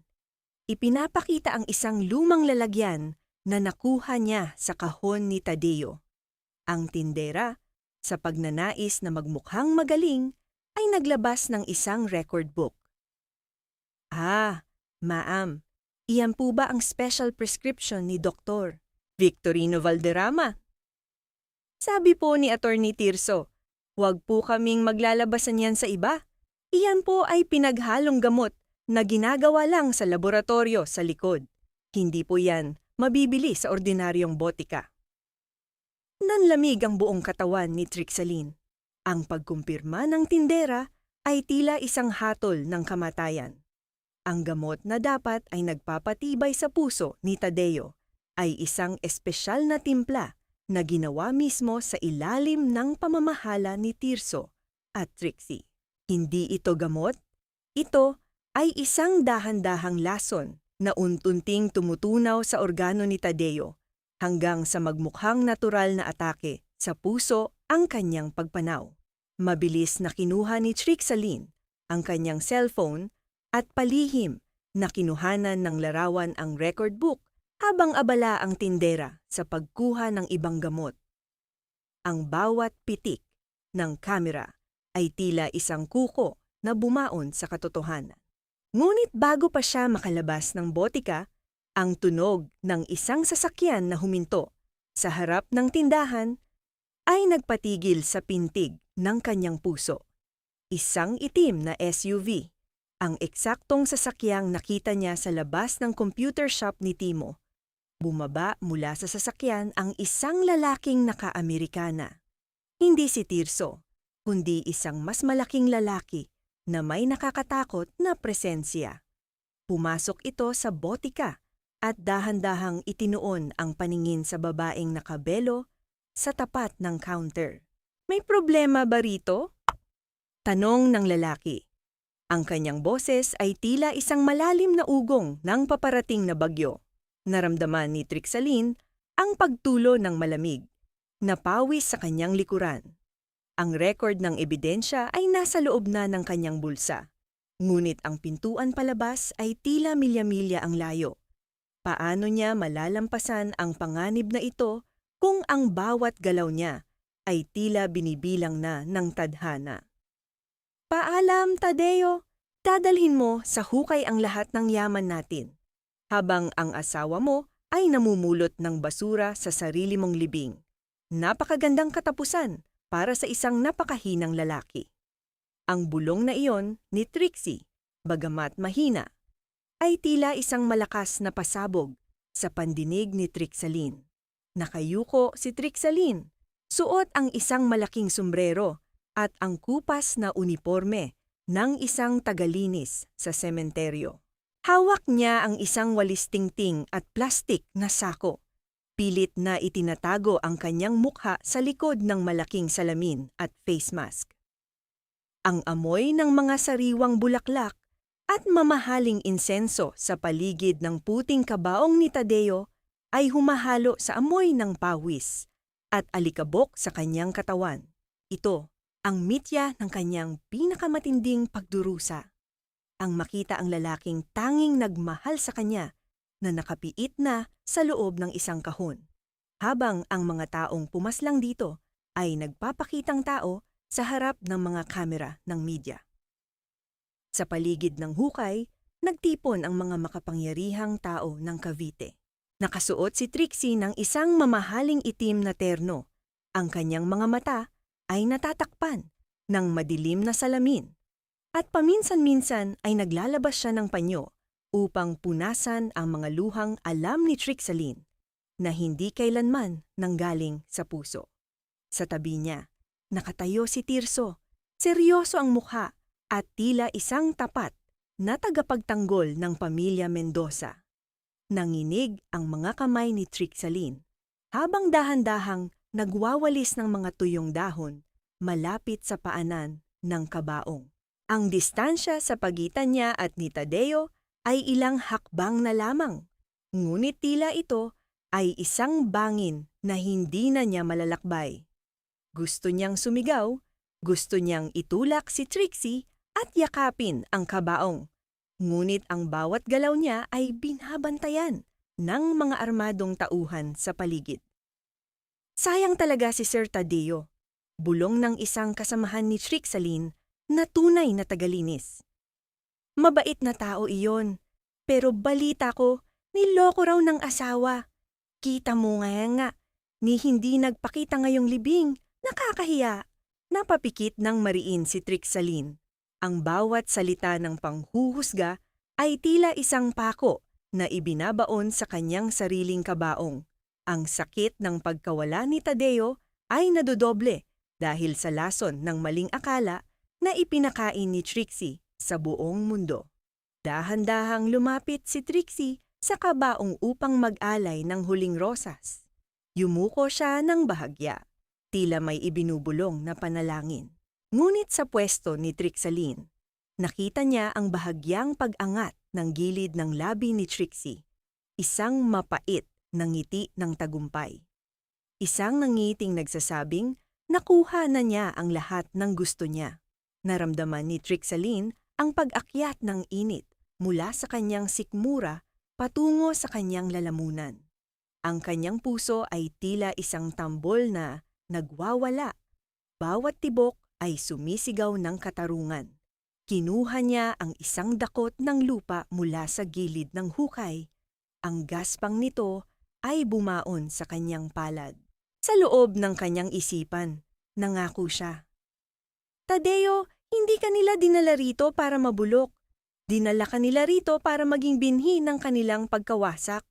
Ipinapakita ang isang lumang lalagyan na nakuha niya sa kahon ni Tadeo. Ang tindera, sa pagnanais na magmukhang magaling, ay naglabas ng isang record book. "Ah, ma'am, iyan po ba ang special prescription ni Dr. Victorino Valderrama?" Sabi po ni Attorney Tirso, "Huwag po kaming maglalabasan yan sa iba. Iyan po ay pinaghalong gamot na ginagawa lang sa laboratorio sa likod. Hindi po yan mabibili sa ordinaryong botika." Nanlamig ang buong katawan ni Trixaline. Ang pagkumpirma ng tindera ay tila isang hatol ng kamatayan. Ang gamot na dapat ay nagpapatibay sa puso ni Tadeo ay isang espesyal na timpla na ginawa mismo sa ilalim ng pamamahala ni Tirso at Trixie. Hindi ito gamot, ito ay isang dahan-dahang lason na untunting tumutunaw sa organo ni Tadeo hanggang sa magmukhang natural na atake sa puso ang kanyang pagpanaw. Mabilis na kinuha ni Trixaline ang kanyang cellphone at palihim na kinuhanan ng larawan ang record book habang abala ang tindera sa pagkuha ng ibang gamot. Ang bawat pitik ng kamera ay tila isang kuko na bumaon sa katotohanan. Ngunit bago pa siya makalabas ng botika, ang tunog ng isang sasakyan na huminto sa harap ng tindahan ay nagpatigil sa pintig ng kanyang puso. Isang itim na SUV, ang eksaktong sasakyang nakita niya sa labas ng computer shop ni Timo. Bumaba mula sa sasakyan ang isang lalaking naka-Amerikana. Hindi si Tirso, kundi isang mas malaking lalaki na may nakakatakot na presensya. Pumasok ito sa botika at dahan-dahang itinuon ang paningin sa babaeng nakabelo sa tapat ng counter. May problema ba rito? Tanong ng lalaki. Ang kanyang boses ay tila isang malalim na ugong ng paparating na bagyo. Naramdaman ni Trixaline ang pagtulo ng malamig, napawis sa kanyang likuran. Ang record ng ebidensya ay nasa loob na ng kanyang bulsa. Ngunit ang pintuan palabas ay tila milya-milya ang layo. Paano niya malalampasan ang panganib na ito kung ang bawat galaw niya ay tila binibilang na ng tadhana? Paalam, Tadeo. Dadalhin mo sa hukay ang lahat ng yaman natin, habang ang asawa mo ay namumulot ng basura sa sarili mong libing. Napakagandang katapusan para sa isang napakahinang lalaki. Ang bulong na iyon ni Trixie, bagamat mahina, ay tila isang malakas na pasabog sa pandinig ni Trixaline. Nakayuko si Trixaline, suot ang isang malaking sombrero at ang kupas na uniporme ng isang tagalinis sa sementeryo. Hawak niya ang isang walis tingting at plastik na sako. Pilit na itinatago ang kanyang mukha sa likod ng malaking salamin at face mask. Ang amoy ng mga sariwang bulaklak at mamahaling insenso sa paligid ng puting kabaong ni Tadeo ay humahalo sa amoy ng pawis at alikabok sa kanyang katawan. Ito ang mitya ng kanyang pinakamatinding pagdurusa. Ang makita ang lalaking tanging nagmahal sa kanya na nakapiit na sa loob ng isang kahon, habang ang mga taong pumaslang dito ay nagpapakitang tao sa harap ng mga kamera ng media. Sa paligid ng hukay, nagtipon ang mga makapangyarihang tao ng Cavite. Nakasuot si Trixie ng isang mamahaling itim na terno. Ang kanyang mga mata ay natatakpan ng madilim na salamin at paminsan-minsan ay naglalabas siya ng panyo upang punasan ang mga luhang alam ni Trixaline na hindi kailanman nanggaling sa puso. Sa tabi niya, nakatayo si Tirso, seryoso ang mukha at tila isang tapat na tagapagtanggol ng pamilya Mendoza. Nanginig ang mga kamay ni Trixaline habang dahan-dahang nagwawalis ng mga tuyong dahon malapit sa paanan ng kabaong. Ang distansya sa pagitan niya at ni Tadeo ay ilang hakbang na lamang, ngunit tila ito ay isang bangin na hindi na niya malalakbay. Gusto niyang sumigaw, gusto niyang itulak si Trixie at yakapin ang kabaong, ngunit ang bawat galaw niya ay binabantayan ng mga armadong tauhan sa paligid. Sayang talaga si Sir Tadeo, bulong ng isang kasamahan ni Trixaline na tunay na tagalinis. Mabait na tao iyon, pero balita ko, niloko raw ng asawa. Kita mo nga, ni hindi nagpakita ngayong libing, nakakahiya. Napapikit ng mariin si Trixaline. Ang bawat salita ng panghuhusga ay tila isang pako na ibinabaon sa kanyang sariling kabaong. Ang sakit ng pagkawala ni Tadeo ay nadodoble dahil sa lason ng maling akala na ipinakain ni Trixie sa buong mundo. Dahan-dahang lumapit si Trixie sa kabaong upang mag-alay ng huling rosas. Yumuko siya ng bahagya, tila may ibinubulong na panalangin. Ngunit sa pwesto ni Trixaline, nakita niya ang bahagyang pag-angat ng gilid ng labi ni Trixie, isang mapait na ngiti ng tagumpay. Isang nangiting nagsasabing nakuha na niya ang lahat ng gusto niya. Naramdaman ni Trixaline ang pag-akyat ng init mula sa kanyang sikmura patungo sa kanyang lalamunan. Ang kanyang puso ay tila isang tambol na nagwawala. Bawat tibok ay sumisigaw ng katarungan. Kinuha niya ang isang dakot ng lupa mula sa gilid ng hukay. Ang gaspang nito ay bumaon sa kanyang palad. Sa loob ng kanyang isipan, nangako siya. Tadeo, hindi kanila dinala rito para mabulok. Dinala kanila rito para maging binhi ng kanilang pagkawasak.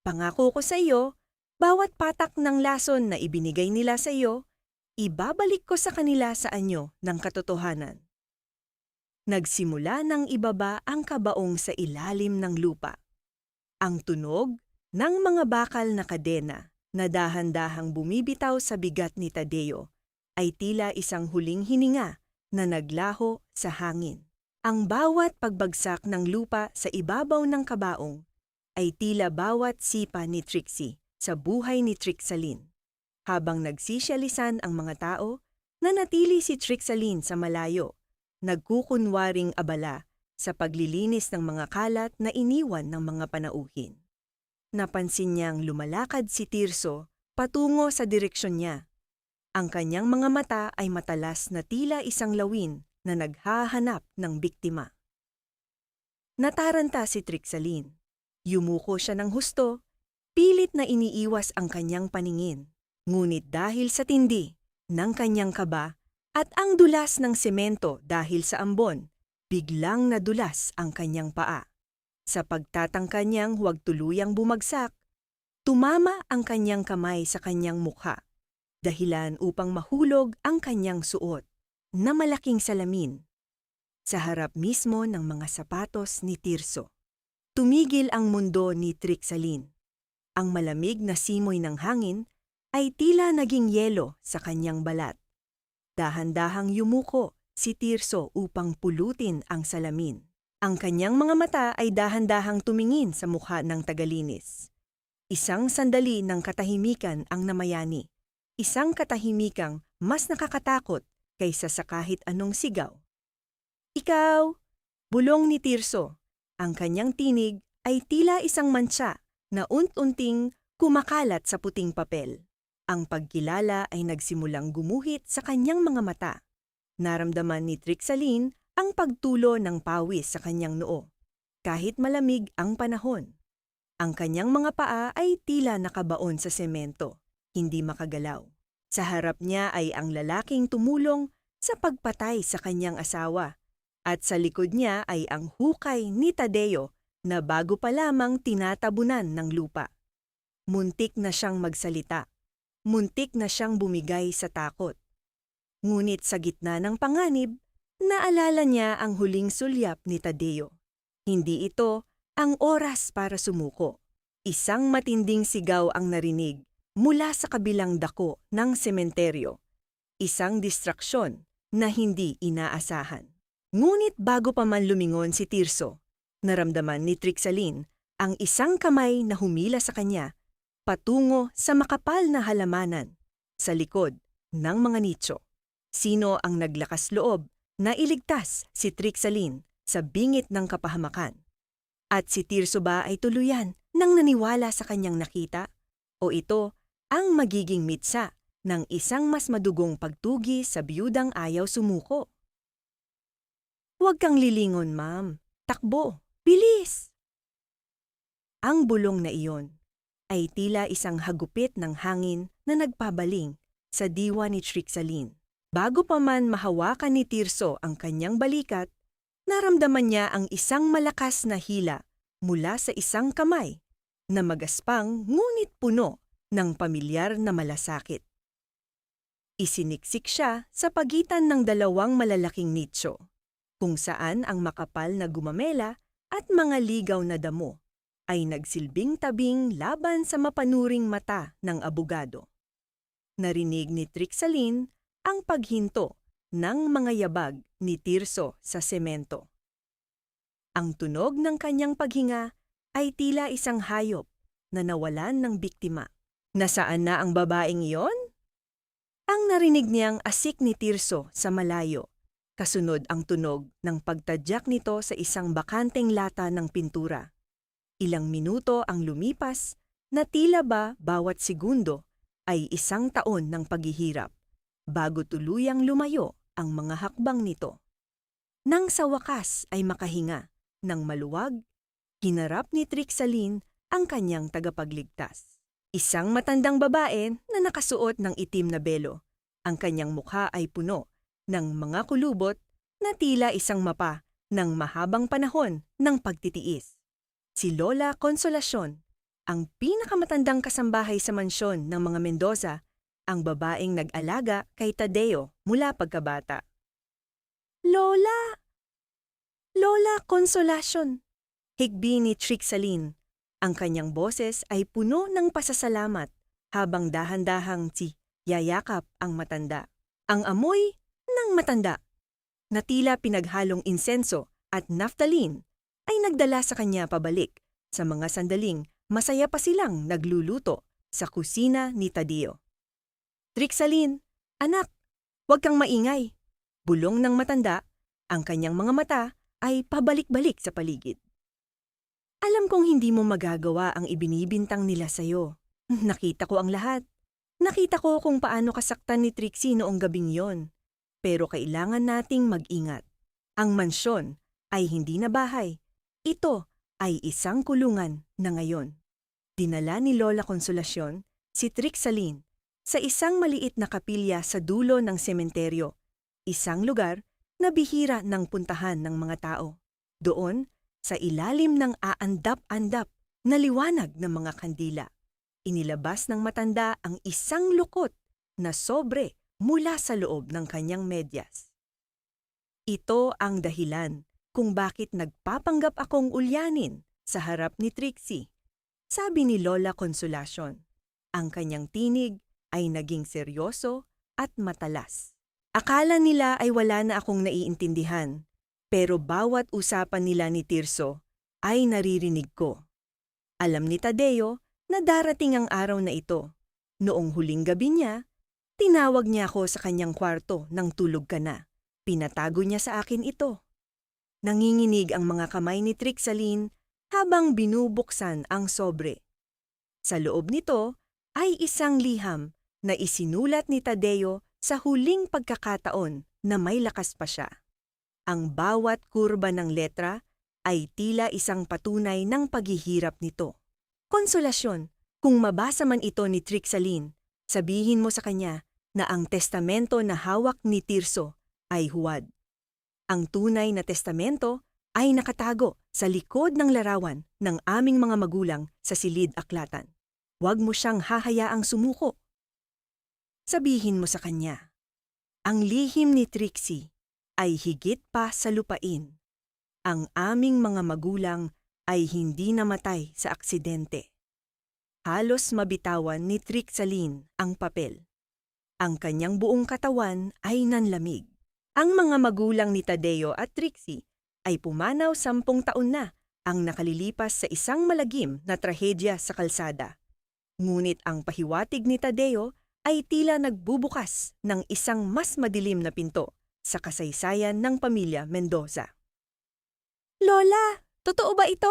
Pangako ko sa iyo, bawat patak ng lason na ibinigay nila sa iyo, ibabalik ko sa kanila sa anyo ng katotohanan. Nagsimula ng ibaba ang kabaong sa ilalim ng lupa. Ang tunog ng mga bakal na kadena na dahan-dahang bumibitaw sa bigat ni Tadeo ay tila isang huling hininga na naglaho sa hangin. Ang bawat pagbagsak ng lupa sa ibabaw ng kabaong ay tila bawat sipa ni Trixie sa buhay ni Trixaline. Habang nagsisyalisan ang mga tao, nanatili si Trixaline sa malayo, nagkukunwaring abala sa paglilinis ng mga kalat na iniwan ng mga panauhin. Napansin niyang lumalakad si Tirso patungo sa direksyon niya. Ang kanyang mga mata ay matalas na tila isang lawin na naghahanap ng biktima. Nataranta si Trixaline. Yumuko siya ng husto, pilit na iniiwas ang kanyang paningin. Ngunit dahil sa tindi ng kanyang kaba at ang dulas ng semento dahil sa ambon, biglang nadulas ang kanyang paa. Sa pagtatangka niyang huwag tuluyang bumagsak, tumama ang kanyang kamay sa kanyang mukha, dahilan upang mahulog ang kanyang suot na malaking salamin sa harap mismo ng mga sapatos ni Tirso. Tumigil ang mundo ni Trixaline. Ang malamig na simoy ng hangin ay tila naging yelo sa kanyang balat. Dahan-dahang yumuko si Tirso upang pulutin ang salamin. Ang kanyang mga mata ay dahan-dahang tumingin sa mukha ng tagalinis. Isang sandali ng katahimikan ang namayani. Isang katahimikang mas nakakatakot kaysa sa kahit anong sigaw. Ikaw! Bulong ni Tirso. Ang kanyang tinig ay tila isang mantsa na unti-unting kumakalat sa puting papel. Ang pagkilala ay nagsimulang gumuhit sa kanyang mga mata. Naramdaman ni Trixaline ang pagtulo ng pawis sa kanyang noo, kahit malamig ang panahon. Ang kanyang mga paa ay tila nakabaon sa semento, hindi makagalaw. Sa harap niya ay ang lalaking tumulong sa pagpatay sa kanyang asawa, at sa likod niya ay ang hukay ni Tadeo na bago pa lamang tinatabunan ng lupa. Muntik na siyang magsalita. Muntik na siyang bumigay sa takot. Ngunit sa gitna ng panganib, naalala niya ang huling sulyap ni Tadeo. Hindi ito ang oras para sumuko. Isang matinding sigaw ang narinig mula sa kabilang dako ng sementeryo. Isang distraksyon na hindi inaasahan. Ngunit bago pa man lumingon si Tirso, naramdaman ni Trixaline ang isang kamay na humila sa kanya patungo sa makapal na halamanan sa likod ng mga nicho. Sino ang naglakas loob na iligtas si Trixaline sa bingit ng kapahamakan? At si Tirso ba ay tuluyan nang naniwala sa kanyang nakita? O ito ang magiging mitsa ng isang mas madugong pagtugi sa biyudang ayaw sumuko? Huwag kang lilingon, ma'am. Takbo! Bilis! Ang bulong na iyon ay tila isang hagupit ng hangin na nagpabaling sa diwa ni Trixaline. Bago pa man mahawakan ni Tirso ang kanyang balikat, naramdaman niya ang isang malakas na hila mula sa isang kamay na magaspang ngunit puno ng pamilyar na malasakit. Isiniksik siya sa pagitan ng dalawang malalaking nicho, kung saan ang makapal na gumamela at mga ligaw na damo ay nagsilbing tabing laban sa mapanuring mata ng abogado. Narinig ni Trixaline ang paghinto ng mga yabag ni Tirso sa semento. Ang tunog ng kanyang paghinga ay tila isang hayop na nawalan ng biktima. Nasaan na ang babaeng iyon? Ang narinig niyang asik ni Tirso sa malayo. Kasunod ang tunog ng pagtadyak nito sa isang bakanteng lata ng pintura. Ilang minuto ang lumipas na tila ba bawat segundo ay 1 taon ng paghihirap bago tuluyang lumayo ang mga hakbang nito. Nang sa wakas ay makahinga ng maluwag, hinarap ni Trixaline ang kanyang tagapagligtas. Isang matandang babae na nakasuot ng itim na belo. Ang kanyang mukha ay puno ng mga kulubot na tila isang mapa ng mahabang panahon ng pagtitiis. Si Lola Consolacion, ang pinakamatandang kasambahay sa mansyon ng mga Mendoza, ang babaeng nag-alaga kay Tadeo mula pagkabata. Lola! Lola Consolacion! Higbi ni Trixaline. Ang kanyang boses ay puno ng pasasalamat habang dahan-dahang yayakap ang matanda. Ang amoy ng matanda na tila pinaghalong insenso at naphthalene ay nagdala sa kanya pabalik sa mga sandaling masaya pa silang nagluluto sa kusina ni Tadeo. Trixaline, anak, huwag kang maingay. Bulong ng matanda, ang kanyang mga mata ay pabalik-balik sa paligid. Alam kong hindi mo magagawa ang ibinibintang nila sa'yo. Nakita ko ang lahat. Nakita ko kung paano kasaktan ni Trixie noong gabing yon. Pero kailangan nating mag-ingat. Ang mansyon ay hindi na bahay. Ito ay isang kulungan na ngayon. Dinala ni Lola Consolacion si Trixaline sa isang maliit na kapilya sa dulo ng sementeryo, isang lugar na bihira ng puntahan ng mga tao. Doon, sa ilalim ng aandap-andap na liwanag ng mga kandila, inilabas ng matanda ang isang lukot na sobre mula sa loob ng kanyang medyas. Ito ang dahilan kung bakit nagpapanggap akong ulyanin sa harap ni Trixie, sabi ni Lola Consolacion. Ang kanyang tinig ay naging seryoso at matalas. Akala nila ay wala na akong naiintindihan, pero bawat usapan nila ni Tirso ay naririnig ko. Alam ni Tadeo na darating ang araw na ito. Noong huling gabi niya, tinawag niya ako sa kanyang kwarto nang tulog ka na. Pinatago niya sa akin ito. Nanginginig ang mga kamay ni Trixaline habang binubuksan ang sobre. Sa loob nito ay isang liham na isinulat ni Tadeo sa huling pagkakataon na may lakas pa siya. Ang bawat kurba ng letra ay tila isang patunay ng paghihirap nito. Konsolasyon, kung mabasa man ito ni Trixaline, sabihin mo sa kanya na ang testamento na hawak ni Tirso ay huwad. Ang tunay na testamento ay nakatago sa likod ng larawan ng aming mga magulang sa silid-aklatan. Huwag mo siyang hahayaang sumuko. Sabihin mo sa kanya, ang lihim ni Trixie ay higit pa sa lupain. Ang aming mga magulang ay hindi namatay sa aksidente. Halos mabitawan ni Trixaline ang papel. Ang kanyang buong katawan ay nanlamig. Ang mga magulang ni Tadeo at Trixie ay pumanaw 10 taon na ang nakalilipas sa isang malagim na trahedya sa kalsada. Ngunit ang pahiwatig ni Tadeo ay tila nagbubukas ng isang mas madilim na pinto sa kasaysayan ng pamilya Mendoza. Lola, totoo ba ito?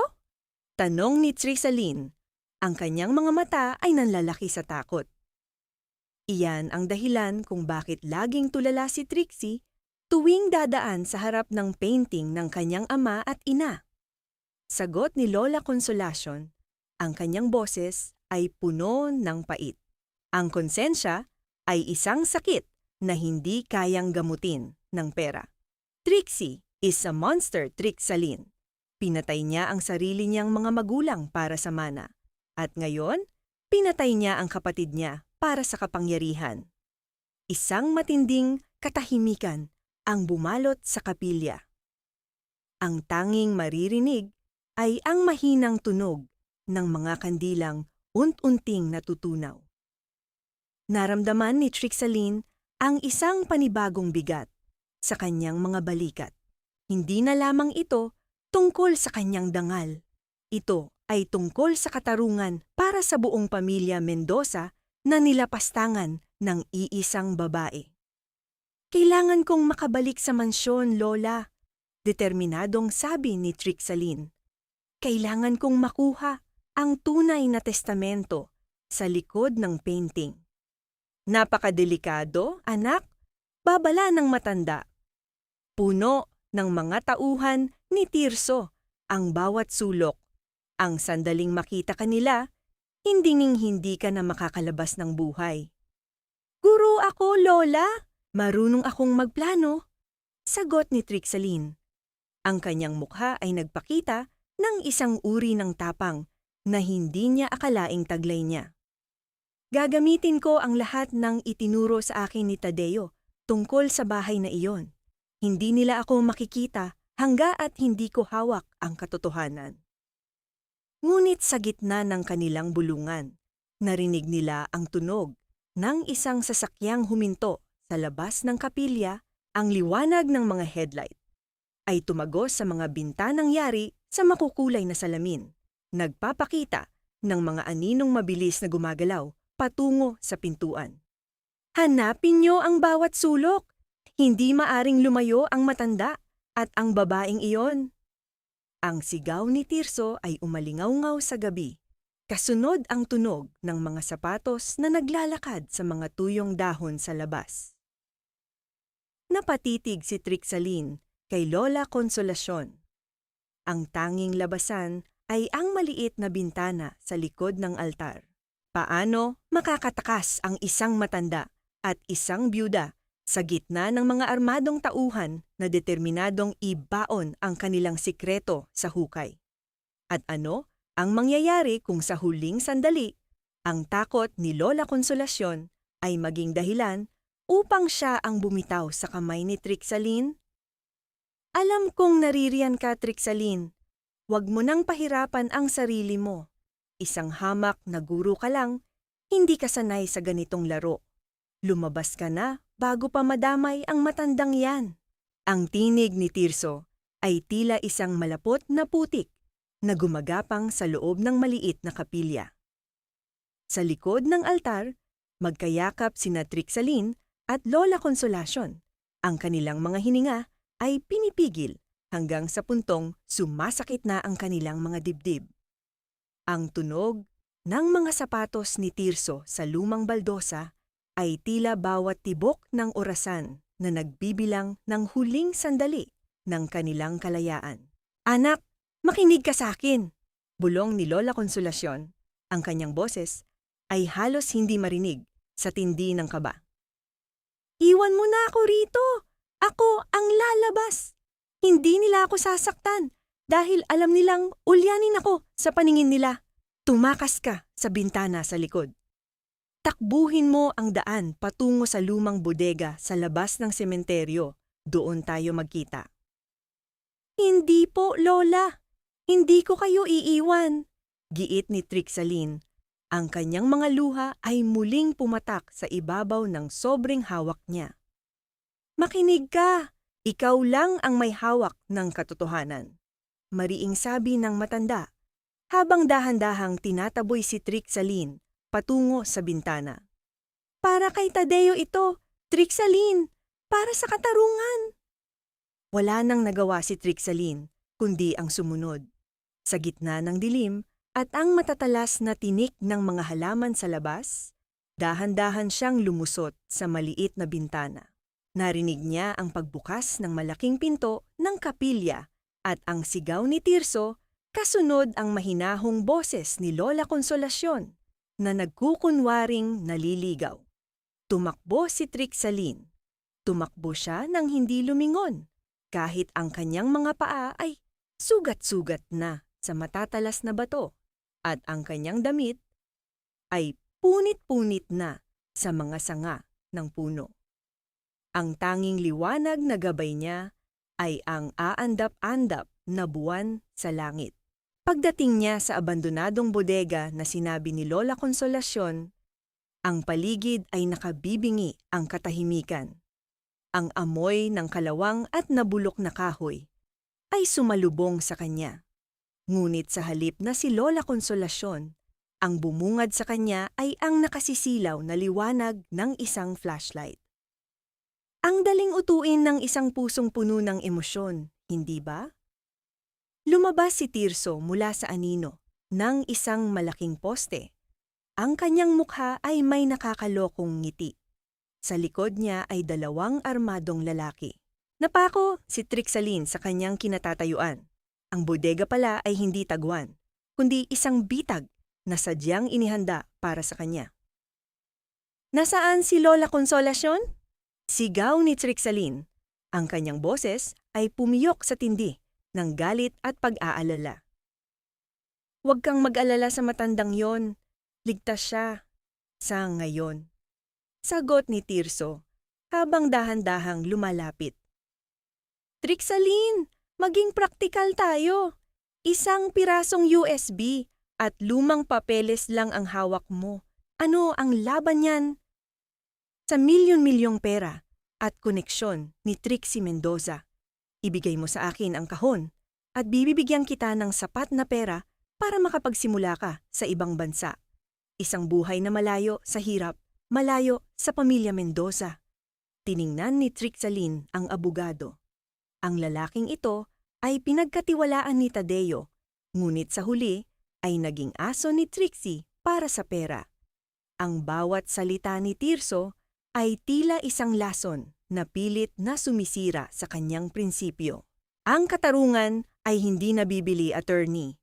Tanong ni Trixaline. Ang kanyang mga mata ay nanlalaki sa takot. Iyan ang dahilan kung bakit laging tulala si Trixie tuwing dadaan sa harap ng painting ng kanyang ama at ina. Sagot ni Lola Consolacion, ang kanyang boses ay puno ng pait. Ang konsensya ay isang sakit na hindi kayang gamutin ng pera. Trixie is a monster, Trixaline. Pinatay niya ang sarili niyang mga magulang para sa mana. At ngayon, pinatay niya ang kapatid niya para sa kapangyarihan. Isang matinding katahimikan ang bumalot sa kapilya. Ang tanging maririnig ay ang mahinang tunog ng mga kandilang unt-unting natutunaw. Naramdaman ni Trixaline ang isang panibagong bigat sa kanyang mga balikat. Hindi na lamang ito tungkol sa kanyang dangal. Ito ay tungkol sa katarungan para sa buong pamilya Mendoza na nilapastangan ng iisang babae. Kailangan kong makabalik sa mansyon, Lola, determinadong sabi ni Trixaline. Kailangan kong makuha ang tunay na testamento sa likod ng painting. Napakadelikado, anak, babala ng matanda. Puno ng mga tauhan ni Tirso ang bawat sulok. Ang sandaling makita kanila, hindi ka na makakalabas ng buhay. Guro ako, Lola. Marunong akong magplano. Sagot ni Trixaline. Ang kanyang mukha ay nagpakita ng isang uri ng tapang na hindi niya akalaing taglay niya. Gagamitin ko ang lahat ng itinuro sa akin ni Tadeo tungkol sa bahay na iyon. Hindi nila ako makikita hangga't hindi ko hawak ang katotohanan. Ngunit sa gitna ng kanilang bulungan, narinig nila ang tunog ng isang sasakyang huminto sa labas ng kapilya. Ang liwanag ng mga headlight ay tumagos sa mga bintanang yari sa makukulay na salamin, nagpapakita ng mga aninong mabilis na gumagalaw patungo sa pintuan. Hanapin niyo ang bawat sulok. Hindi maaring lumayo ang matanda at ang babaeng iyon. Ang sigaw ni Tirso ay umalingaw-ngaw sa gabi. Kasunod ang tunog ng mga sapatos na naglalakad sa mga tuyong dahon sa labas. Napatitig si Trixaline kay Lola Consolacion. Ang tanging labasan ay ang maliit na bintana sa likod ng altar. Paano makakatakas ang isang matanda at isang byuda sa gitna ng mga armadong tauhan na determinadong ibaon ang kanilang sikreto sa hukay? At ano ang mangyayari kung sa huling sandali, ang takot ni Lola Consolacion ay maging dahilan upang siya ang bumitaw sa kamay ni Trixaline? Alam kong naririyan ka, Trixaline. Huwag mo nang pahirapan ang sarili mo. Isang hamak na guro ka lang, hindi ka sanay sa ganitong laro. Lumabas ka na bago pa madamay ang matandang yan. Ang tinig ni Tirso ay tila isang malapot na putik na gumagapang sa loob ng maliit na kapilya. Sa likod ng altar, magkayakap sina Trixaline at Lola Consolacion. Ang kanilang mga hininga ay pinipigil hanggang sa puntong sumasakit na ang kanilang mga dibdib. Ang tunog ng mga sapatos ni Tirso sa lumang baldosa ay tila bawat tibok ng orasan na nagbibilang ng huling sandali ng kanilang kalayaan. Anak, makinig ka sa akin! Bulong ni Lola Consolacion. Ang kanyang boses ay halos hindi marinig sa tindi ng kaba. Iwan mo na ako rito! Ako ang lalabas! Hindi nila ako sasaktan dahil alam nilang ulyanin ako sa paningin nila. Tumakas ka sa bintana sa likod. Takbuhin mo ang daan patungo sa lumang bodega sa labas ng sementeryo. Doon tayo magkita. Hindi po, Lola. Hindi ko kayo iiwan. Giit ni Trixaline. Ang kanyang mga luha ay muling pumatak sa ibabaw ng sobrang hawak niya. Makinig ka! Ikaw lang ang may hawak ng katotohanan. Mariing sabi ng matanda, habang dahan-dahang tinataboy si Trixaline patungo sa bintana. Para kay Tadeo ito, Trixaline! Para sa katarungan! Wala nang nagawa si Trixaline, kundi ang sumunod. Sa gitna ng dilim, at ang matatalas na tinik ng mga halaman sa labas, dahan-dahan siyang lumusot sa maliit na bintana. Narinig niya ang pagbukas ng malaking pinto ng kapilya at ang sigaw ni Tirso, kasunod ang mahinahong boses ni Lola Consolacion na nagkukunwaring naliligaw. Tumakbo si Trixaline. Tumakbo siya nang hindi lumingon, kahit ang kanyang mga paa ay sugat-sugat na sa matatalas na bato. At ang kanyang damit ay punit-punit na sa mga sanga ng puno. Ang tanging liwanag na gabay niya ay ang aandap-andap na buwan sa langit. Pagdating niya sa abandonadong bodega na sinabi ni Lola Consolacion, ang paligid ay nakabibingi ang katahimikan. Ang amoy ng kalawang at nabulok na kahoy ay sumalubong sa kanya. Ngunit sa halip na si Lola Consolacion, ang bumungad sa kanya ay ang nakasisilaw na liwanag ng isang flashlight. Ang daling utuin ng isang pusong puno ng emosyon, hindi ba? Lumabas si Tirso mula sa anino ng isang malaking poste. Ang kanyang mukha ay may nakakalokong ngiti. Sa likod niya ay 2 armadong lalaki. Napako si Trixaline sa kanyang kinatatayuan. Ang bodega pala ay hindi tagwan, kundi isang bitag na sadyang inihanda para sa kanya. Nasaan si Lola Consolacion? Sigaw ni Trixaline. Ang kanyang boses ay pumiyok sa tindi ng galit at pag-aalala. Huwag kang mag-alala sa matandang yon. Ligtas siya. Sa ngayon. Sagot ni Tirso habang dahan-dahang lumalapit. Trixaline, maging praktikal tayo. Isang pirasong USB at lumang papeles lang ang hawak mo. Ano ang laban niyan? Sa milyon-milyong pera at koneksyon ni Trixie Mendoza, ibigay mo sa akin ang kahon at bibigyan kita ng sapat na pera para makapagsimula ka sa ibang bansa. Isang buhay na malayo sa hirap, malayo sa pamilya Mendoza. Tiningnan ni Trixaline ang abogado. Ang lalaking ito ay pinagkatiwalaan ni Tadeo, ngunit sa huli ay naging aso ni Trixie para sa pera. Ang bawat salita ni Tirso ay tila isang lason na pilit na sumisira sa kanyang prinsipyo. Ang katarungan ay hindi nabibili, attorney.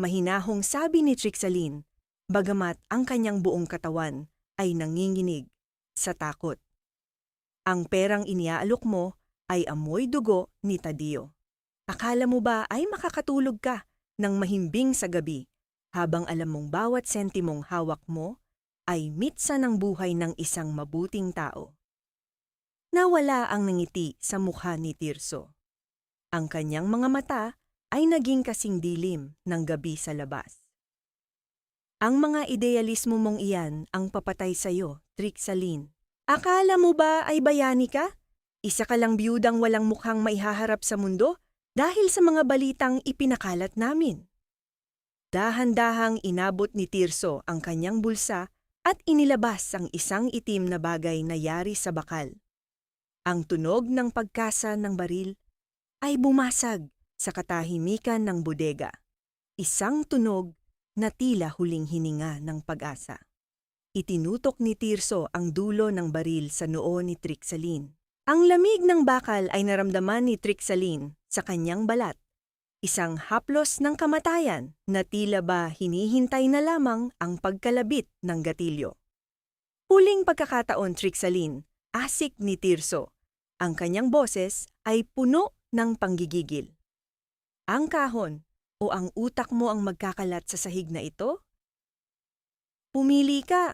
Mahinahong sabi ni Trixaline, bagamat ang kanyang buong katawan ay nanginginig sa takot. Ang perang iniaalok mo ay amoy dugo ni Tadio. Akala mo ba ay makakatulog ka ng mahimbing sa gabi habang alam mong bawat sentimong hawak mo ay mitsa ng buhay ng isang mabuting tao? Nawala ang ngiti sa mukha ni Tirso. Ang kanyang mga mata ay naging kasing dilim ng gabi sa labas. Ang mga idealismo mong iyan ang papatay sa'yo, Trixaline. Akala mo ba ay bayani ka? Isa ka lang biyudang walang mukhang maihaharap sa mundo dahil sa mga balitang ipinakalat namin. Dahan-dahang inabot ni Tirso ang kanyang bulsa at inilabas ang isang itim na bagay na yari sa bakal. Ang tunog ng pagkasa ng baril ay bumasag sa katahimikan ng bodega. Isang tunog na tila huling hininga ng pag-asa. Itinutok ni Tirso ang dulo ng baril sa noo ni Trixaline. Ang lamig ng bakal ay naramdaman ni Trixaline sa kanyang balat. Isang haplos ng kamatayan na tila ba hinihintay na lamang ang pagkalabit ng gatilyo. Huling pagkakataon, Trixaline, asik ni Tirso. Ang kanyang boses ay puno ng panggigigil. Ang kahon o ang utak mo ang magkakalat sa sahig na ito? Pumili ka.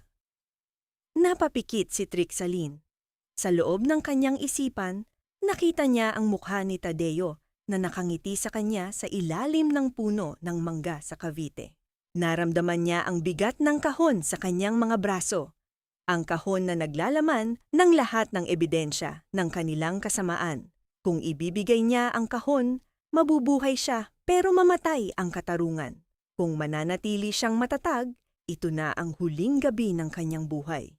Napapikit si Trixaline. Sa loob ng kanyang isipan, nakita niya ang mukha ni Tadeo na nakangiti sa kanya sa ilalim ng puno ng mangga sa Cavite. Naramdaman niya ang bigat ng kahon sa kanyang mga braso. Ang kahon na naglalaman ng lahat ng ebidensya ng kanilang kasamaan. Kung ibibigay niya ang kahon, mabubuhay siya pero mamatay ang katarungan. Kung mananatili siyang matatag, ito na ang huling gabi ng kanyang buhay.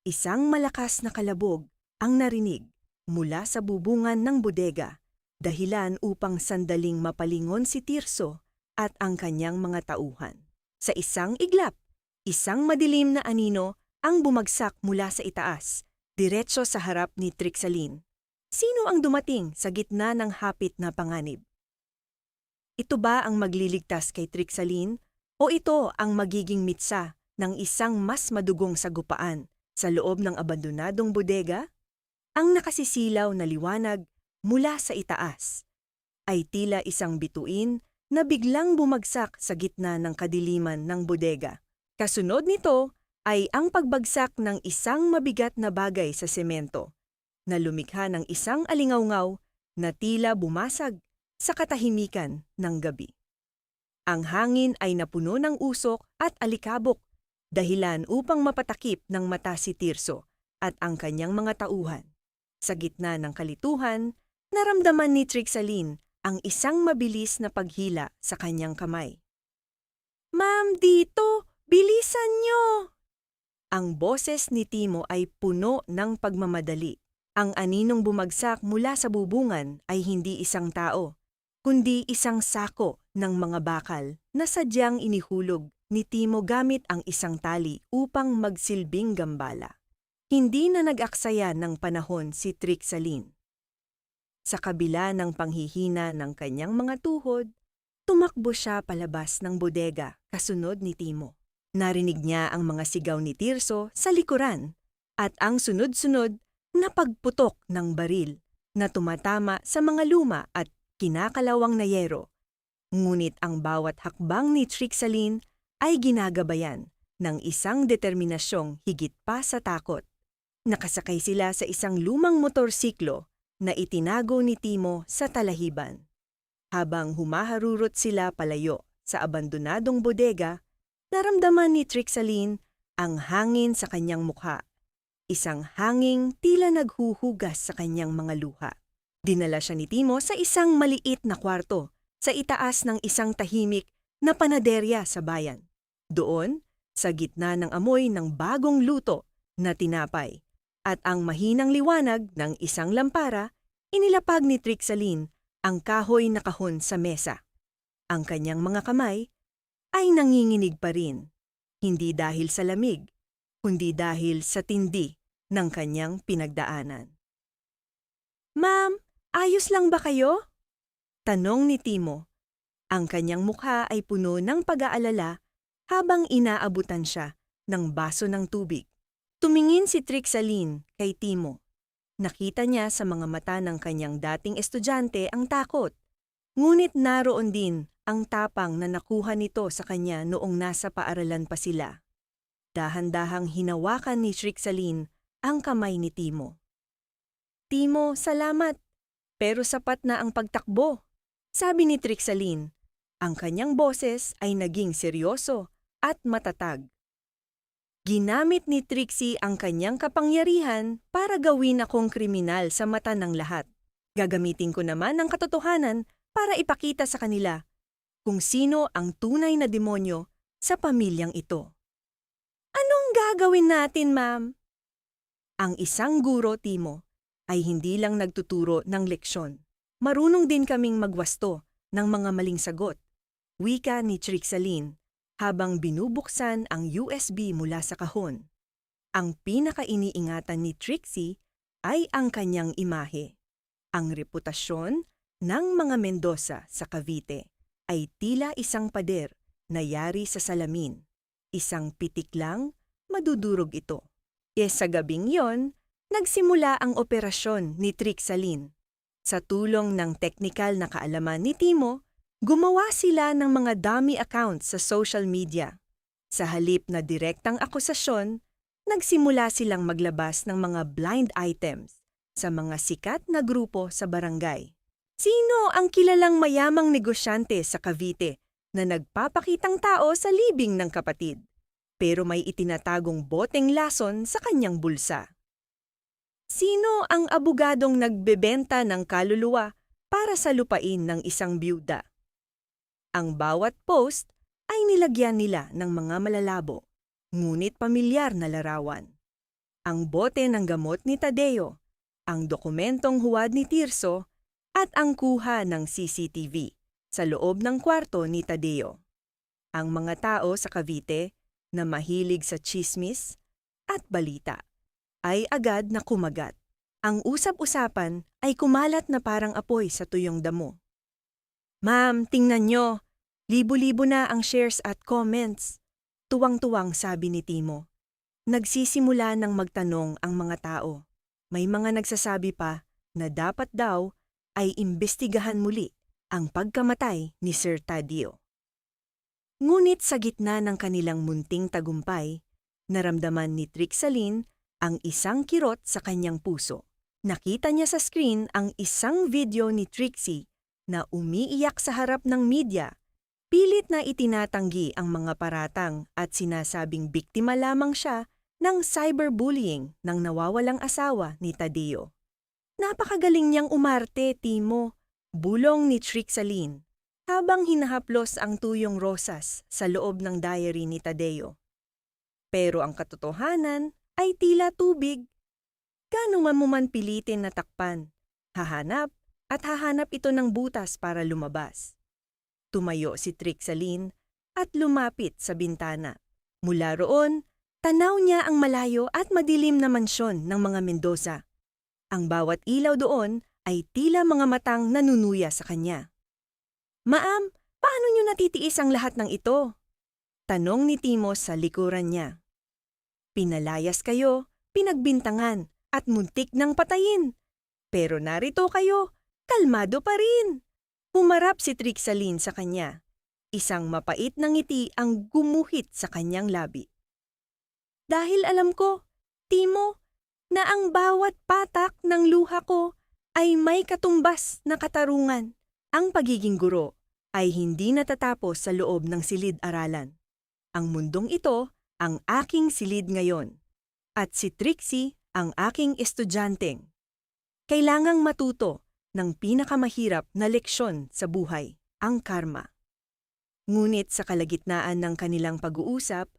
Isang malakas na kalabog ang narinig mula sa bubungan ng bodega, dahilan upang sandaling mapalingon si Tirso at ang kanyang mga tauhan. Sa isang iglap, isang madilim na anino ang bumagsak mula sa itaas, diretso sa harap ni Trixaline. Sino ang dumating sa gitna ng hapit na panganib? Ito ba ang magliligtas kay Trixaline o ito ang magiging mitsa ng isang mas madugong sagupaan sa loob ng abandonadong bodega? Ang nakasisilaw na liwanag mula sa itaas ay tila isang bituin na biglang bumagsak sa gitna ng kadiliman ng bodega. Kasunod nito ay ang pagbagsak ng isang mabigat na bagay sa semento na lumikha ng isang alingawngaw na tila bumasag sa katahimikan ng gabi. Ang hangin ay napuno ng usok at alikabok, dahilan upang mapatakip ng mata si Tirso at ang kanyang mga tauhan. Sa gitna ng kalituhan, naramdaman ni Trixaline ang isang mabilis na paghila sa kanyang kamay. "Ma'am, dito! Bilisan niyo!" Ang boses ni Timo ay puno ng pagmamadali. Ang aninong bumagsak mula sa bubungan ay hindi isang tao, kundi isang sako ng mga bakal na sadyang inihulog ni Timo gamit ang isang tali upang magsilbing gambala. Hindi na nag-aksaya ng panahon si Trixaline. Sa kabila ng panghihina ng kanyang mga tuhod, tumakbo siya palabas ng bodega kasunod ni Timo. Narinig niya ang mga sigaw ni Tirso sa likuran at ang sunod-sunod na pagputok ng baril na tumatama sa mga luma at kinakalawang na yero. Ngunit ang bawat hakbang ni Trixaline ay ginagabayan ng isang determinasyong higit pa sa takot. Nakasakay sila sa isang lumang motorsiklo na itinago ni Timo sa talahiban. Habang humaharurot sila palayo sa abandonadong bodega, naramdaman ni Trixaline ang hangin sa kanyang mukha. Isang hanging tila naghuhugas sa kanyang mga luha. Dinala siya ni Timo sa isang maliit na kwarto sa itaas ng isang tahimik na panaderya sa bayan. Doon, sa gitna ng amoy ng bagong luto na tinapay at ang mahinang liwanag ng isang lampara, inilapag ni Trixaline ang kahoy na kahon sa mesa. Ang kanyang mga kamay ay nanginginig pa rin, hindi dahil sa lamig, kundi dahil sa tindi ng kanyang pinagdaanan. "Ma'am, ayos lang ba kayo?" tanong ni Timo. Ang kanyang mukha ay puno ng pag-aalala habang inaabutan siya ng baso ng tubig. Tumingin si Trixaline kay Timo. Nakita niya sa mga mata ng kanyang dating estudyante ang takot. Ngunit naroon din ang tapang na nakuha nito sa kanya noong nasa paaralan pa sila. Dahan-dahang hinawakan ni Trixaline ang kamay ni Timo. "Timo, salamat. Pero sapat na ang pagtakbo," sabi ni Trixaline. Ang kanyang boses ay naging seryoso at matatag. Ginamit ni Trixie ang kanyang kapangyarihan para gawin akong kriminal sa mata ng lahat. Gagamitin ko naman ang katotohanan para ipakita sa kanila kung sino ang tunay na demonyo sa pamilyang ito. "Anong gagawin natin, ma'am?" Ang isang guro, Timo, ay hindi lang nagtuturo ng leksyon. Marunong din kaming magwasto ng mga maling sagot, wika ni Trixaline, habang binubuksan ang USB mula sa kahon. Ang pinakainiingatan ni Trixie ay ang kanyang imahe. Ang reputasyon ng mga Mendoza sa Cavite ay tila isang pader na yari sa salamin. Isang pitik lang, madudurog ito. Sa gabing yon, nagsimula ang operasyon ni Trixaline. Sa tulong ng teknikal na kaalaman ni Timo, gumawa sila ng mga dummy accounts sa social media. Sa halip na direktang akusasyon, nagsimula silang maglabas ng mga blind items sa mga sikat na grupo sa barangay. Sino ang kilalang mayamang negosyante sa Cavite na nagpapakitang tao sa libing ng kapatid, pero may itinatagong boteng lason sa kanyang bulsa? Sino ang abogadong nagbebenta ng kaluluwa para sa lupain ng isang byuda? Ang bawat post ay nilagyan nila ng mga malalabo, ngunit pamilyar na larawan. Ang bote ng gamot ni Tadeo, ang dokumentong huwad ni Tirso, at ang kuha ng CCTV sa loob ng kwarto ni Tadeo. Ang mga tao sa Cavite na mahilig sa tsismis at balita ay agad na kumagat. Ang usap-usapan ay kumalat na parang apoy sa tuyong damo. "Ma'am, tingnan nyo. Libo-libo na ang shares at comments," tuwang-tuwang sabi ni Timo. Nagsisimula ng magtanong ang mga tao. May mga nagsasabi pa na dapat daw ay imbestigahan muli ang pagkamatay ni Sir Tadio. Ngunit sa gitna ng kanilang munting tagumpay, naramdaman ni Trixaline ang isang kirot sa kanyang puso. Nakita niya sa screen ang isang video ni Trixie na umiiyak sa harap ng media. Pilit na itinatanggi ang mga paratang at sinasabing biktima lamang siya ng cyberbullying ng nawawalang asawa ni Tadeo. "Napakagaling niyang umarte, Timo," bulong ni Trixaline, habang hinahaplos ang tuyong rosas sa loob ng diary ni Tadeo. Pero ang katotohanan ay tila tubig. Gaano mo man pilitin na takpan, hahanap at hahanap ito ng butas para lumabas. Tumayo si Trixaline at lumapit sa bintana. Mula roon, tanaw niya ang malayo at madilim na mansyon ng mga Mendoza. Ang bawat ilaw doon ay tila mga matang nanunuya sa kanya. "Ma'am, paano niyo natitiis ang lahat ng ito?" tanong ni Timo sa likuran niya. "Pinalayas kayo, pinagbintangan, at muntik ng patayin. Pero narito kayo, kalmado pa rin." Humarap si Trixaline sa kanya. Isang mapait na ngiti ang gumuhit sa kanyang labi. "Dahil alam ko, Timo, na ang bawat patak ng luha ko ay may katumbas na katarungan. Ang pagiging guro ay hindi natatapos sa loob ng silid-aralan. Ang mundong ito ang aking silid ngayon. At si Trixie ang aking estudyanteng. Kailangang matuto ng pinakamahirap na leksyon sa buhay, ang karma." Ngunit sa kalagitnaan ng kanilang pag-uusap,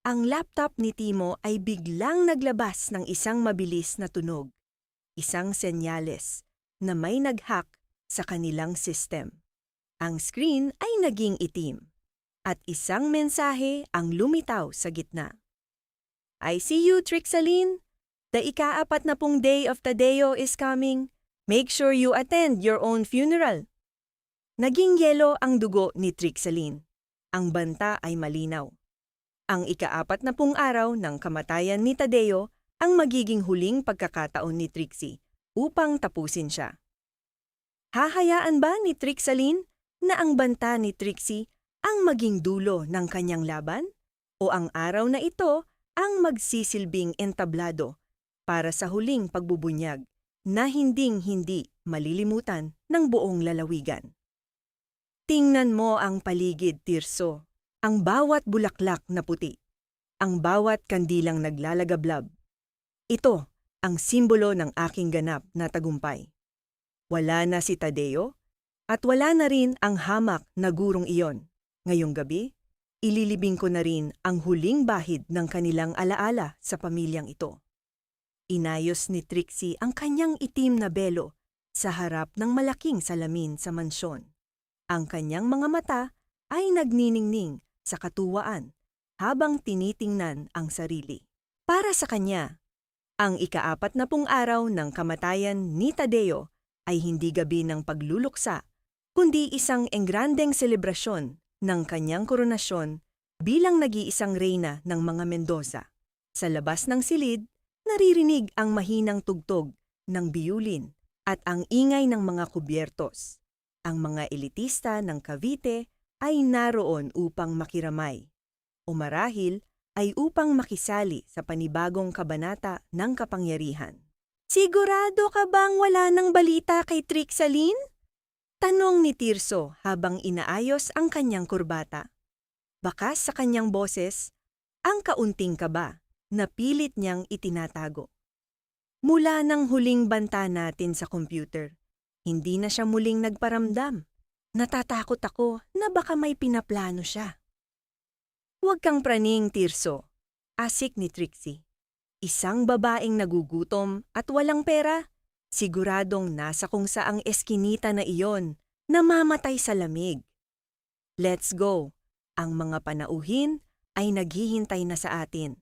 ang laptop ni Timo ay biglang naglabas ng isang mabilis na tunog. Isang senyales na may nag-hack sa kanilang system. Ang screen ay naging itim at isang mensahe ang lumitaw sa gitna. "I see you, Trixaline. The ika-40 day of Tadeo is coming. Make sure you attend your own funeral." Naging yelo ang dugo ni Trixaline. Ang banta ay malinaw. Ang ika-40 araw ng kamatayan ni Tadeo ang magiging huling pagkakataon ni Trixie upang tapusin siya. Hahayaan ba ni Trixaline na ang banta ni Trixie ang maging dulo ng kanyang laban? O ang araw na ito ang magsisilbing entablado para sa huling pagbubunyag na hinding-hindi malilimutan ng buong lalawigan? Tingnan mo ang paligid, Tirso. Ang bawat bulaklak na puti. Ang bawat kandilang naglalagablab. Ito ang simbolo ng aking ganap na tagumpay. Wala na si Tadeo at wala na rin ang hamak na gurong iyon. Ngayong gabi, ililibing ko na rin ang huling bahid ng kanilang alaala sa pamilyang ito. Inayos ni Trixie ang kanyang itim na belo sa harap ng malaking salamin sa mansyon. Ang kanyang mga mata ay nagniningning sa katuwaan habang tinitingnan ang sarili. Para sa kanya, ang ika-40 araw ng kamatayan ni Tadeo ay hindi gabi ng pagluluksa, kundi isang engrandeng selebrasyon ng kanyang koronasyon bilang nag-iisang reyna ng mga Mendoza. Sa labas ng silid, naririnig ang mahinang tugtog ng biyulin at ang ingay ng mga kubyertos. Ang mga elitista ng Cavite ay naroon upang makiramay, o marahil ay upang makisali sa panibagong kabanata ng kapangyarihan. "Sigurado ka bang wala ng balita kay Trixaline?" tanong ni Tirso habang inaayos ang kanyang kurbata. Bakas sa kanyang boses, ang kaunting kaba na pilit niyang itinatago. Mula nang huling banta natin sa computer, hindi na siya muling nagparamdam. Natatakot ako na baka may pinaplano siya. "Huwag kang praning, Tirso," asik ni Trixie. "Isang babaeng nagugutom at walang pera, siguradong nasa kung saang eskinita na iyon, namamatay sa lamig. Let's go. Ang mga panauhin ay naghihintay na sa atin."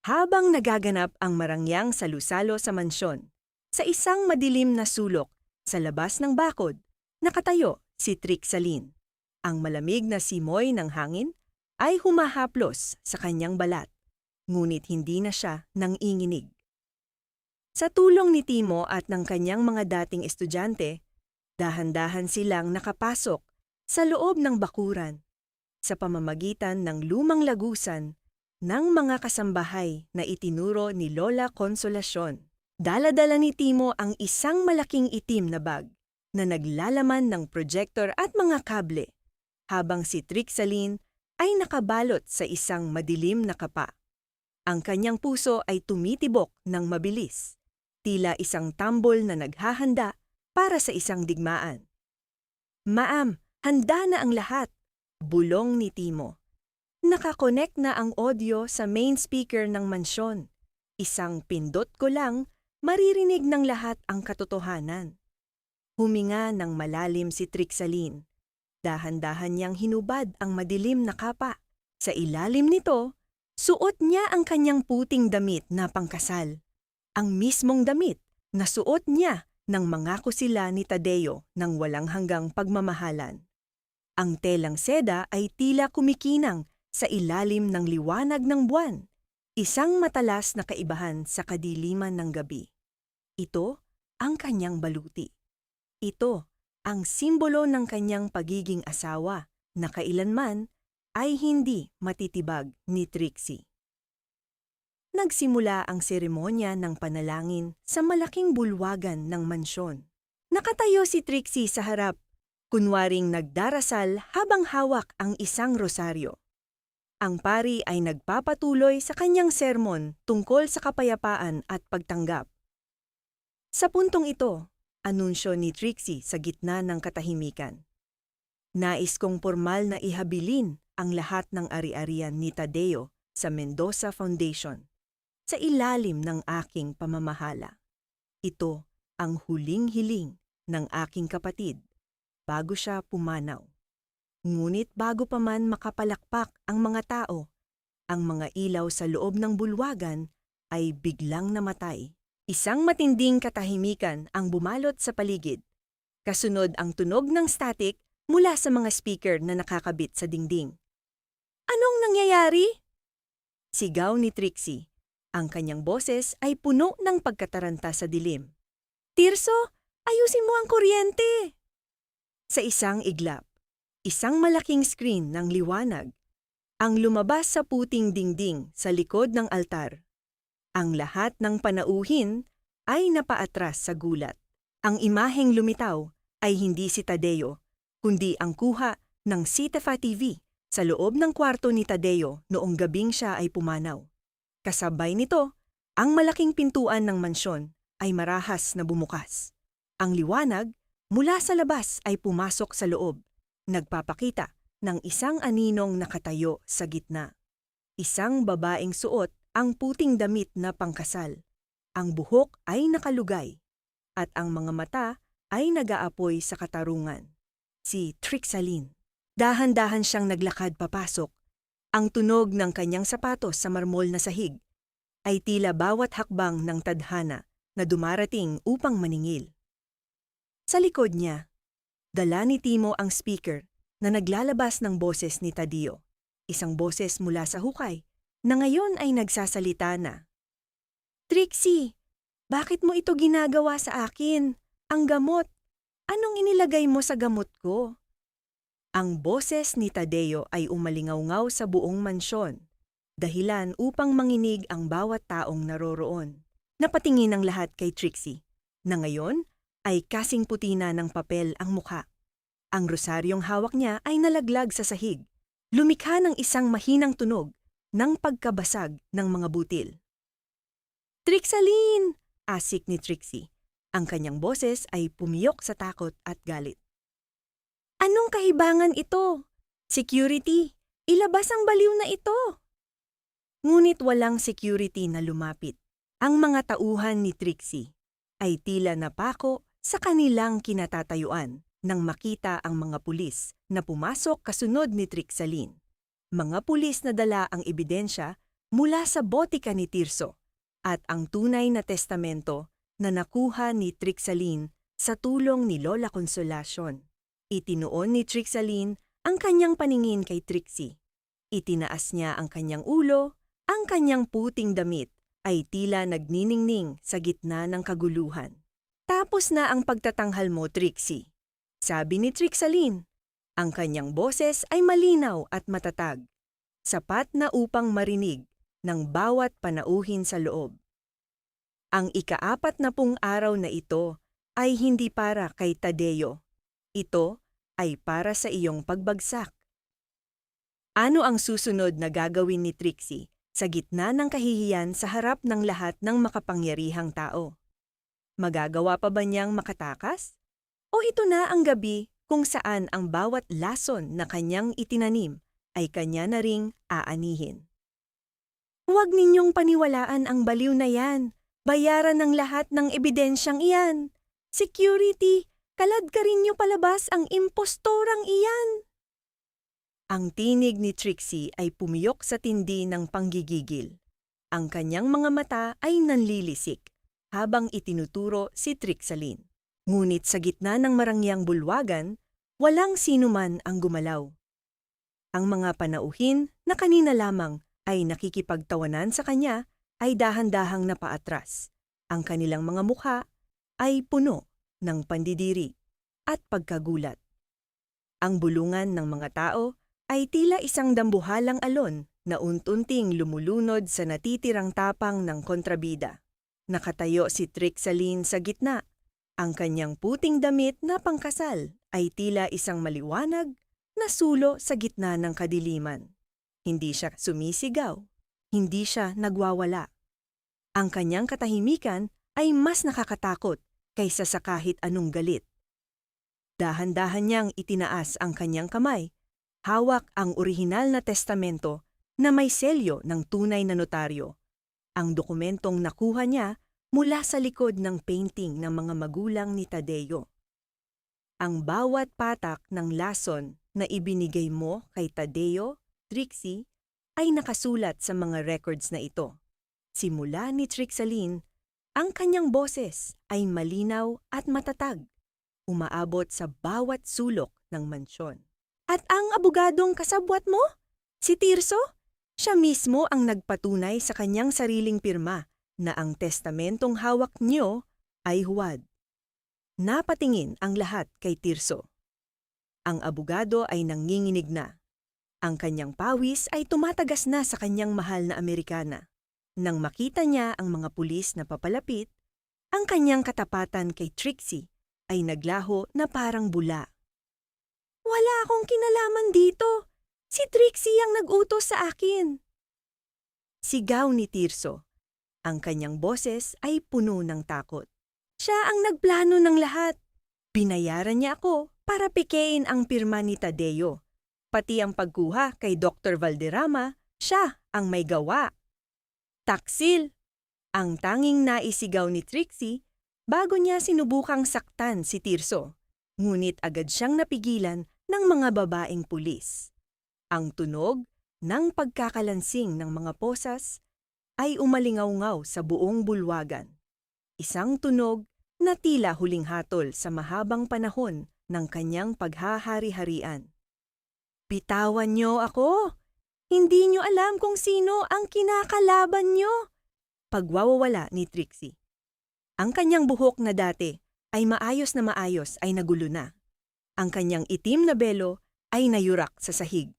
Habang nagaganap ang marangyang salusalo sa mansyon, sa isang madilim na sulok sa labas ng bakod, nakatayo si Trixaline. Ang malamig na simoy ng hangin ay humahaplos sa kanyang balat, ngunit hindi na siya nanginginig. Sa tulong ni Timo at ng kanyang mga dating estudyante, dahan-dahan silang nakapasok sa loob ng bakuran sa pamamagitan ng lumang lagusan ng mga kasambahay na itinuro ni Lola Consolacion. Dala-dala ni Timo ang isang malaking itim na bag na naglalaman ng projector at mga kable, habang si Trixaline ay nakabalot sa isang madilim na kapa. Ang kanyang puso ay tumitibok ng mabilis, tila isang tambol na naghahanda para sa isang digmaan. "Ma'am, handa na ang lahat," bulong ni Timo. Nakakonect na ang audio sa main speaker ng mansyon. Isang pindot ko lang, maririnig ng lahat ang katotohanan. Huminga ng malalim si Trixaline. Dahan-dahan niyang hinubad ang madilim na kapa. Sa ilalim nito, suot niya ang kanyang puting damit na pangkasal. Ang mismong damit na suot niya nang mangako sila ni Tadeo ng walang hanggang pagmamahalan. Ang telang seda ay tila kumikinang sa ilalim ng liwanag ng buwan, isang matalas na kaibahan sa kadiliman ng gabi. Ito ang kanyang baluti. Ito ang simbolo ng kanyang pagiging asawa na kailanman ay hindi matitibag ni Trixie. Nagsimula ang seremonya ng panalangin sa malaking bulwagan ng mansyon. Nakatayo si Trixie sa harap, kunwaring nagdarasal habang hawak ang isang rosaryo. Ang pari ay nagpapatuloy sa kanyang sermon tungkol sa kapayapaan at pagtanggap. Sa puntong ito, anunsyo ni Trixie sa gitna ng katahimikan. Nais kong pormal na ihabilin ang lahat ng ari-arian ni Tadeo sa Mendoza Foundation sa ilalim ng aking pamamahala. Ito ang huling hiling ng aking kapatid bago siya pumanaw. Ngunit bago pa man makapalakpak ang mga tao, ang mga ilaw sa loob ng bulwagan ay biglang namatay. Isang matinding katahimikan ang bumalot sa paligid. Kasunod ang tunog ng static mula sa mga speaker na nakakabit sa dingding. Anong nangyayari? Sigaw ni Trixie. Ang kanyang boses ay puno ng pagkataranta sa dilim. Tirso, ayusin mo ang kuryente! Sa isang iglap, isang malaking screen ng liwanag ang lumabas sa puting dingding sa likod ng altar. Ang lahat ng panauhin ay napaatras sa gulat. Ang imaheng lumitaw ay hindi si Tadeo, kundi ang kuha ng Sitafa TV sa loob ng kwarto ni Tadeo noong gabing siya ay pumanaw. Kasabay nito, ang malaking pintuan ng mansyon ay marahas na bumukas. Ang liwanag mula sa labas ay pumasok sa loob, nagpapakita ng isang aninong nakatayo sa gitna. Isang babaeng suot ang puting damit na pangkasal. Ang buhok ay nakalugay, at ang mga mata ay nag-aapoy sa katarungan. Si Trixaline. Dahan-dahan siyang naglakad papasok. Ang tunog ng kanyang sapatos sa marmol na sahig ay tila bawat hakbang ng tadhana na dumarating upang maningil. Sa likod niya, dala ni Timo ang speaker na naglalabas ng boses ni Tadio, isang boses mula sa hukay na ngayon ay nagsasalita na. Trixie, bakit mo ito ginagawa sa akin? Ang gamot. Anong inilagay mo sa gamot ko? Ang boses ni Tadeo ay umalingaw-ngaw sa buong mansyon, dahilan upang manginig ang bawat taong naroroon. Napatingin ang lahat kay Trixie, na ngayon ay kasing puti na ng papel ang mukha. Ang rosaryong hawak niya ay nalaglag sa sahig, lumikha ng isang mahinang tunog ng pagkabasag ng mga butil. Trixaline! Asik ni Trixie. Ang kanyang boses ay pumiyok sa takot at galit. Anong kahibangan ito? Security, ilabas ang baliw na ito! Ngunit walang security na lumapit. Ang mga tauhan ni Trixie ay tila napako sa kanilang kinatatayuan nang makita ang mga pulis na pumasok kasunod ni Trixaline. Mga pulis na dala ang ebidensya mula sa botika ni Tirso at ang tunay na testamento na nakuha ni Trixaline sa tulong ni Lola Consolacion. Itinuon ni Trixaline ang kanyang paningin kay Trixie. Itinaas niya ang kanyang ulo, ang kanyang puting damit ay tila nagniningning sa gitna ng kaguluhan. Tapos na ang pagtatanghal mo, Trixie. Sabi ni Trixaline, ang kanyang boses ay malinaw at matatag, sapat na upang marinig ng bawat panauhin sa loob. Ang ika-40 araw na ito ay hindi para kay Tadeo. Ito ay para sa iyong pagbagsak. Ano ang susunod na gagawin ni Trixie sa gitna ng kahihiyan sa harap ng lahat ng makapangyarihang tao? Magagawa pa ba niyang makatakas? O ito na ang gabi kung saan ang bawat lason na kanyang itinanim ay kanya na ring aanihin? Huwag ninyong paniwalaan ang baliw na yan. Bayaran ng lahat ng ebidensyang iyan. Security, Kalad ka rin niyo palabas ang impostorang iyan! Ang tinig ni Trixie ay pumiyok sa tindi ng panggigigil. Ang kanyang mga mata ay nanlilisik habang itinuturo si Trixaline. Ngunit sa gitna ng marangyang bulwagan, walang sinuman ang gumalaw. Ang mga panauhin na kanina lamang ay nakikipagtawanan sa kanya ay dahan-dahang napaatras. Ang kanilang mga mukha ay puno ng pandidiri at pagkagulat. Ang bulungan ng mga tao ay tila isang dambuhalang alon na unti-unting lumulunod sa natitirang tapang ng kontrabida. Nakatayo si Trixaline sa gitna. Ang kanyang puting damit na pangkasal ay tila isang maliwanag na sulo sa gitna ng kadiliman. Hindi siya sumisigaw, hindi siya nagwawala. Ang kanyang katahimikan ay mas nakakatakot kaysa sa kahit anong galit. Dahan-dahan niyang itinaas ang kanyang kamay, hawak ang orihinal na testamento na may selyo ng tunay na notaryo. Ang dokumentong nakuha niya mula sa likod ng painting ng mga magulang ni Tadeo. Ang bawat patak ng lason na ibinigay mo kay Tadeo, Trixie, ay nakasulat sa mga records na ito. Simula ni Trixaline, ang kanyang boses ay malinaw at matatag, umaabot sa bawat sulok ng mansyon. At ang abogadong kasabwat mo, si Tirso, siya mismo ang nagpatunay sa kanyang sariling pirma na ang testamentong hawak niyo ay huwad. Napatingin ang lahat kay Tirso. Ang abogado ay nanginginig na. Ang kanyang pawis ay tumatagas na sa kanyang mahal na Amerikana. Nang makita niya ang mga pulis na papalapit, ang kanyang katapatan kay Trixie ay naglaho na parang bula. Wala akong kinalaman dito. Si Trixie ang nag-utos sa akin. Sigaw ni Tirso. Ang kanyang boses ay puno ng takot. Siya ang nagplano ng lahat. Binayaran niya ako para pikein ang pirma ni Tadeo. Pati ang pagkuha kay Dr. Valderrama, siya ang may gawa. Taksil! Ang tanging naisigaw ni Trixie bago niya sinubukang saktan si Tirso. Ngunit agad siyang napigilan ng mga babaeng pulis. Ang tunog ng pagkakalansing ng mga posas ay umalingaw-ngaw sa buong bulwagan. Isang tunog na tila huling hatol sa mahabang panahon ng kanyang paghahari-harian. Bitawan niyo ako! Hindi niyo alam kung sino ang kinakalaban niyo! Pagwawala ni Trixie. Ang kanyang buhok na dati ay maayos ay nagulo na. Ang kanyang itim na belo ay nayurak sa sahig.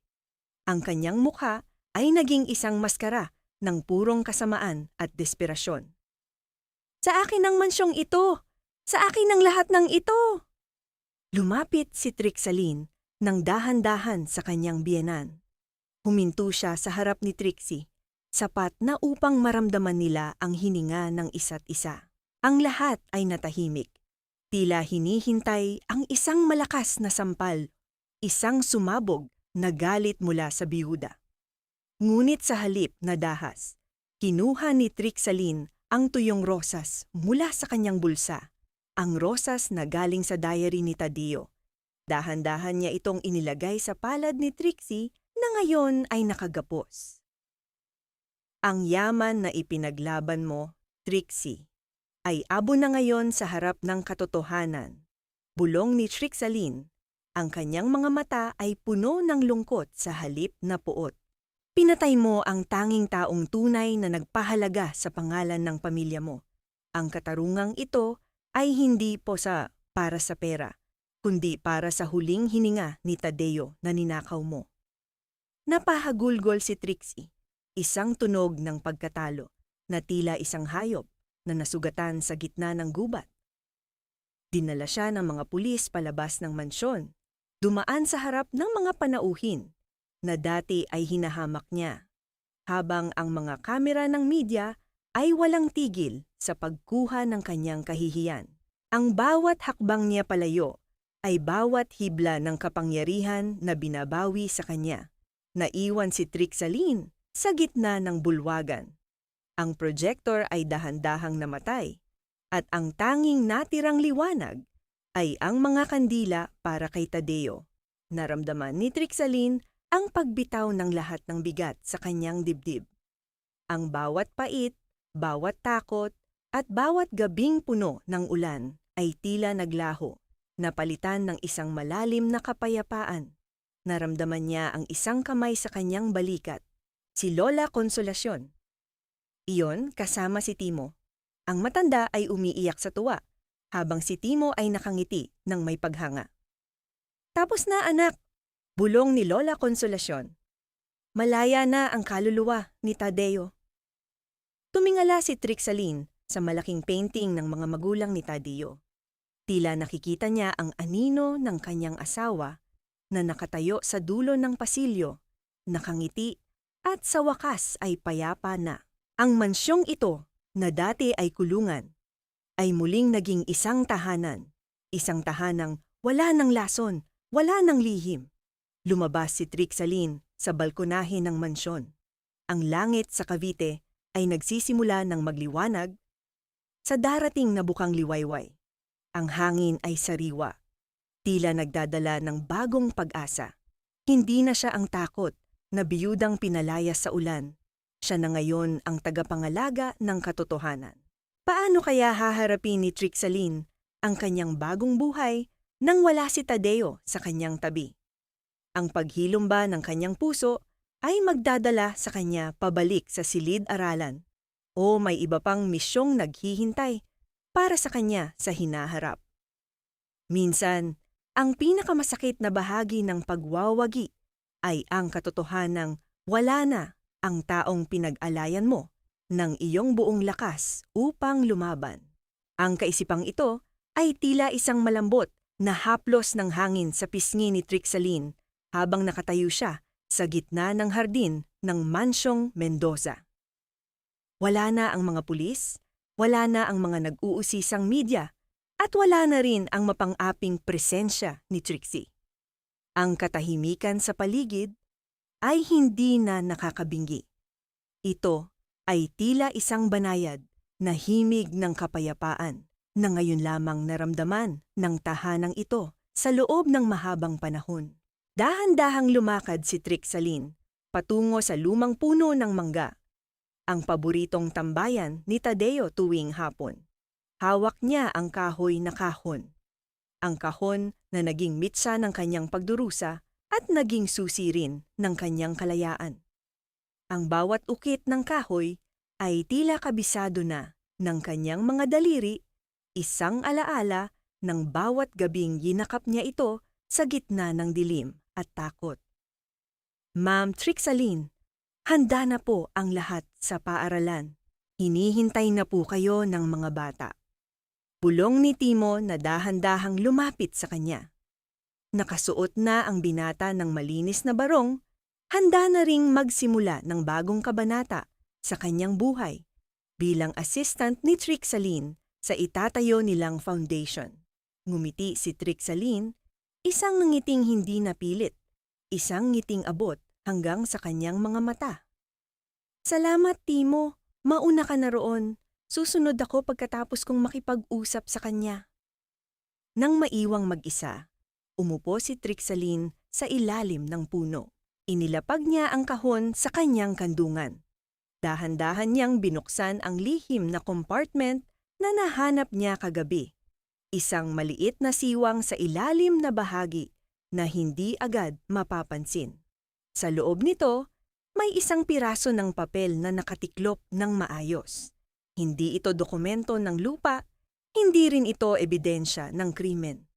Ang kanyang mukha ay naging isang maskara ng purong kasamaan at desperasyon. Sa akin ang mansyong ito! Sa akin ang lahat ng ito! Lumapit si Trixaline nang dahan-dahan sa kanyang biyenan. Huminto siya sa harap ni Trixie, sapat na upang maramdaman nila ang hininga ng isa't isa. Ang lahat ay natahimik. Tila hinihintay ang isang malakas na sampal, isang sumabog na galit mula sa biyuda. Ngunit sa halip na dahas, kinuha ni Trixaline ang tuyong rosas mula sa kanyang bulsa, ang rosas na galing sa diary ni Tadeo. Dahan-dahan niya itong inilagay sa palad ni Trixie na ngayon ay nakagapos. Ang yaman na ipinaglaban mo, Trixie, ay abo na ngayon sa harap ng katotohanan. Bulong ni Trixaline, ang kanyang mga mata ay puno ng lungkot sa halip na puot. Pinatay mo ang tanging taong tunay na nagpahalaga sa pangalan ng pamilya mo. Ang katarungang ito ay hindi po para sa pera, kundi para sa huling hininga ni Tadeo na ninakaw mo. Napahagulgol si Trixie, isang tunog ng pagkatalo na tila isang hayop na nasugatan sa gitna ng gubat. Dinala siya ng mga pulis palabas ng mansyon, dumaan sa harap ng mga panauhin na dati ay hinahamak niya, habang ang mga kamera ng media ay walang tigil sa pagkuha ng kanyang kahihiyan. Ang bawat hakbang niya palayo ay bawat hibla ng kapangyarihan na binabawi sa kanya. Naiwan si Trixaline sa gitna ng bulwagan. Ang projector ay dahan-dahang namatay, at ang tanging natirang liwanag ay ang mga kandila para kay Tadeo. Naramdaman ni Trixaline ang pagbitaw ng lahat ng bigat sa kanyang dibdib. Ang bawat pait, bawat takot, at bawat gabing puno ng ulan ay tila naglaho, napalitan ng isang malalim na kapayapaan. Naramdaman niya ang isang kamay sa kanyang balikat, si Lola Consolacion. Iyon kasama si Timo. Ang matanda ay umiiyak sa tuwa, habang si Timo ay nakangiti ng may paghanga. Tapos na anak, bulong ni Lola Consolacion. Malaya na ang kaluluwa ni Tadeo. Tumingala si Trixaline sa malaking painting ng mga magulang ni Tadeo. Tila nakikita niya ang anino ng kanyang asawa na nakatayo sa dulo ng pasilyo, nakangiti at sa wakas ay payapa na. Ang mansyong ito na dati ay kulungan ay muling naging isang tahanang wala ng lason, wala ng lihim. Lumabas si Trixaline sa balkonahe ng mansyon. Ang langit sa Cavite ay nagsisimula ng magliwanag sa darating na bukang liwayway. Ang hangin ay sariwa, tila nagdadala ng bagong pag-asa. Hindi na siya ang takot na biyudang pinalayas sa ulan. Siya na ngayon ang tagapangalaga ng katotohanan. Paano kaya haharapin ni Trixaline ang kanyang bagong buhay nang wala si Tadeo sa kanyang tabi? Ang paghilom ba ng kanyang puso ay magdadala sa kanya pabalik sa silid-aralan o may iba pang misyong naghihintay para sa kanya sa hinaharap? Minsan, ang pinakamasakit na bahagi ng pagwawagi ay ang katotohanang wala na ang taong pinag-alayan mo ng iyong buong lakas upang lumaban. Ang kaisipang ito ay tila isang malambot na haplos ng hangin sa pisngi ni Trixaline habang nakatayo siya sa gitna ng hardin ng Mansyong Mendoza. Wala na ang mga pulis, wala na ang mga nag-uusisang media, at wala na rin ang mapang-aping presensya ni Trixie. Ang katahimikan sa paligid ay hindi na nakakabingi. Ito ay tila isang banayad na himig ng kapayapaan na ngayon lamang naramdaman ng tahanang ito sa loob ng mahabang panahon. Dahan-dahang lumakad si Trixaline patungo sa lumang puno ng mangga, ang paboritong tambayan ni Tadeo tuwing hapon. Hawak niya ang kahoy na kahon. Ang kahon na naging mitsa ng kanyang pagdurusa at naging susi rin ng kanyang kalayaan. Ang bawat ukit ng kahoy ay tila kabisado na ng kanyang mga daliri, isang alaala ng bawat gabing yinakap niya ito sa gitna ng dilim at takot. Ma'am Trixaline, handa na po ang lahat sa paaralan. Hinihintay na po kayo ng mga bata. Bulong ni Timo na dahan-dahang lumapit sa kanya. Nakasuot na ang binata ng malinis na barong, handa na ring magsimula ng bagong kabanata sa kanyang buhay bilang assistant ni Trixaline sa itatayo nilang foundation. Ngumiti si Trixaline, isang ngiting hindi napilit, isang ngiting abot hanggang sa kanyang mga mata. Salamat, Timo. Mauna ka na roon. Susunod ako pagkatapos kong makipag-usap sa kanya. Nang maiwang mag-isa, umupo si Trixaline sa ilalim ng puno. Inilapag niya ang kahon sa kanyang kandungan. Dahan-dahan niyang binuksan ang lihim na compartment na nahanap niya kagabi. Isang maliit na siwang sa ilalim na bahagi na hindi agad mapapansin. Sa loob nito, may isang piraso ng papel na nakatiklop ng maayos. Hindi ito dokumento ng lupa, hindi rin ito ebidensya ng krimen.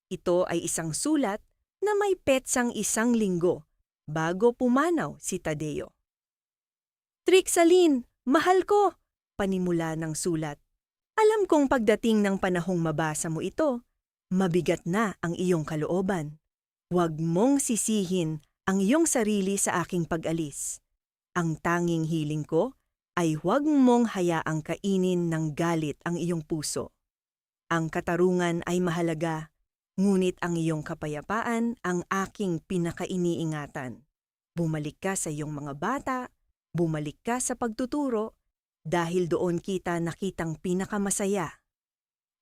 Ito ay isang sulat na may petsang 1 linggo bago pumanaw si Tadeo. Trixaline, mahal ko, panimula ng sulat. Alam kong pagdating ng panahong mabasa mo ito, mabigat na ang iyong kalooban. Huwag mong sisihin ang iyong sarili sa aking pag-alis. Ang tanging hiling ko ay huwag mong hayaang kainin ng galit ang iyong puso. Ang katarungan ay mahalaga, ngunit ang iyong kapayapaan ang aking pinakainiingatan. Bumalik ka sa iyong mga bata, bumalik ka sa pagtuturo, dahil doon kita nakitang pinakamasaya.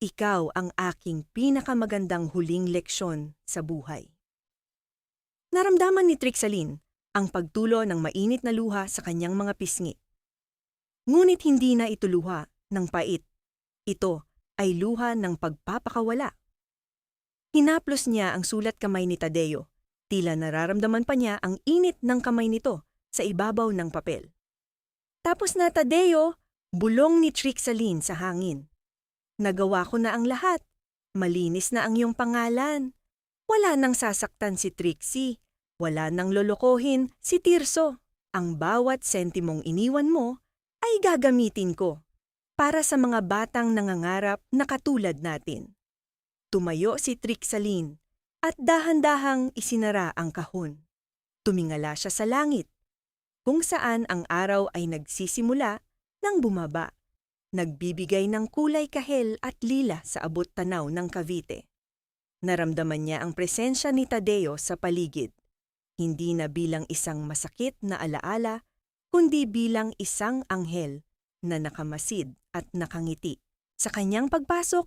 ikaw ang aking pinakamagandang huling leksyon sa buhay. Naramdaman ni Trixaline ang pagtulo ng mainit na luha sa kanyang mga pisngi. Ngunit hindi na ito luha ng pait. Ito ay luha ng pagpapakawala. Hinaplos niya ang sulat kamay ni Tadeo. Tila nararamdaman pa niya ang init ng kamay nito sa ibabaw ng papel. Tapos na, Tadeo, bulong ni Trixaline sa hangin. Nagawa ko na ang lahat. Malinis na ang iyong pangalan. Wala nang sasaktan si Trixie. Wala nang lolokohin si Tirso. Ang bawat sentimong iniwan mo ay gagamitin ko para sa mga batang nangangarap na katulad natin. Tumayo si Trixaline at dahan-dahang isinara ang kahon. Tumingala siya sa langit, kung saan ang araw ay nagsisimula ng bumaba, nagbibigay ng kulay kahel at lila sa abot tanaw ng Cavite. Naramdaman niya ang presensya ni Tadeo sa paligid, hindi na bilang isang masakit na alaala, kundi bilang isang anghel na nakamasid at nakangiti. Sa kanyang pagpasok,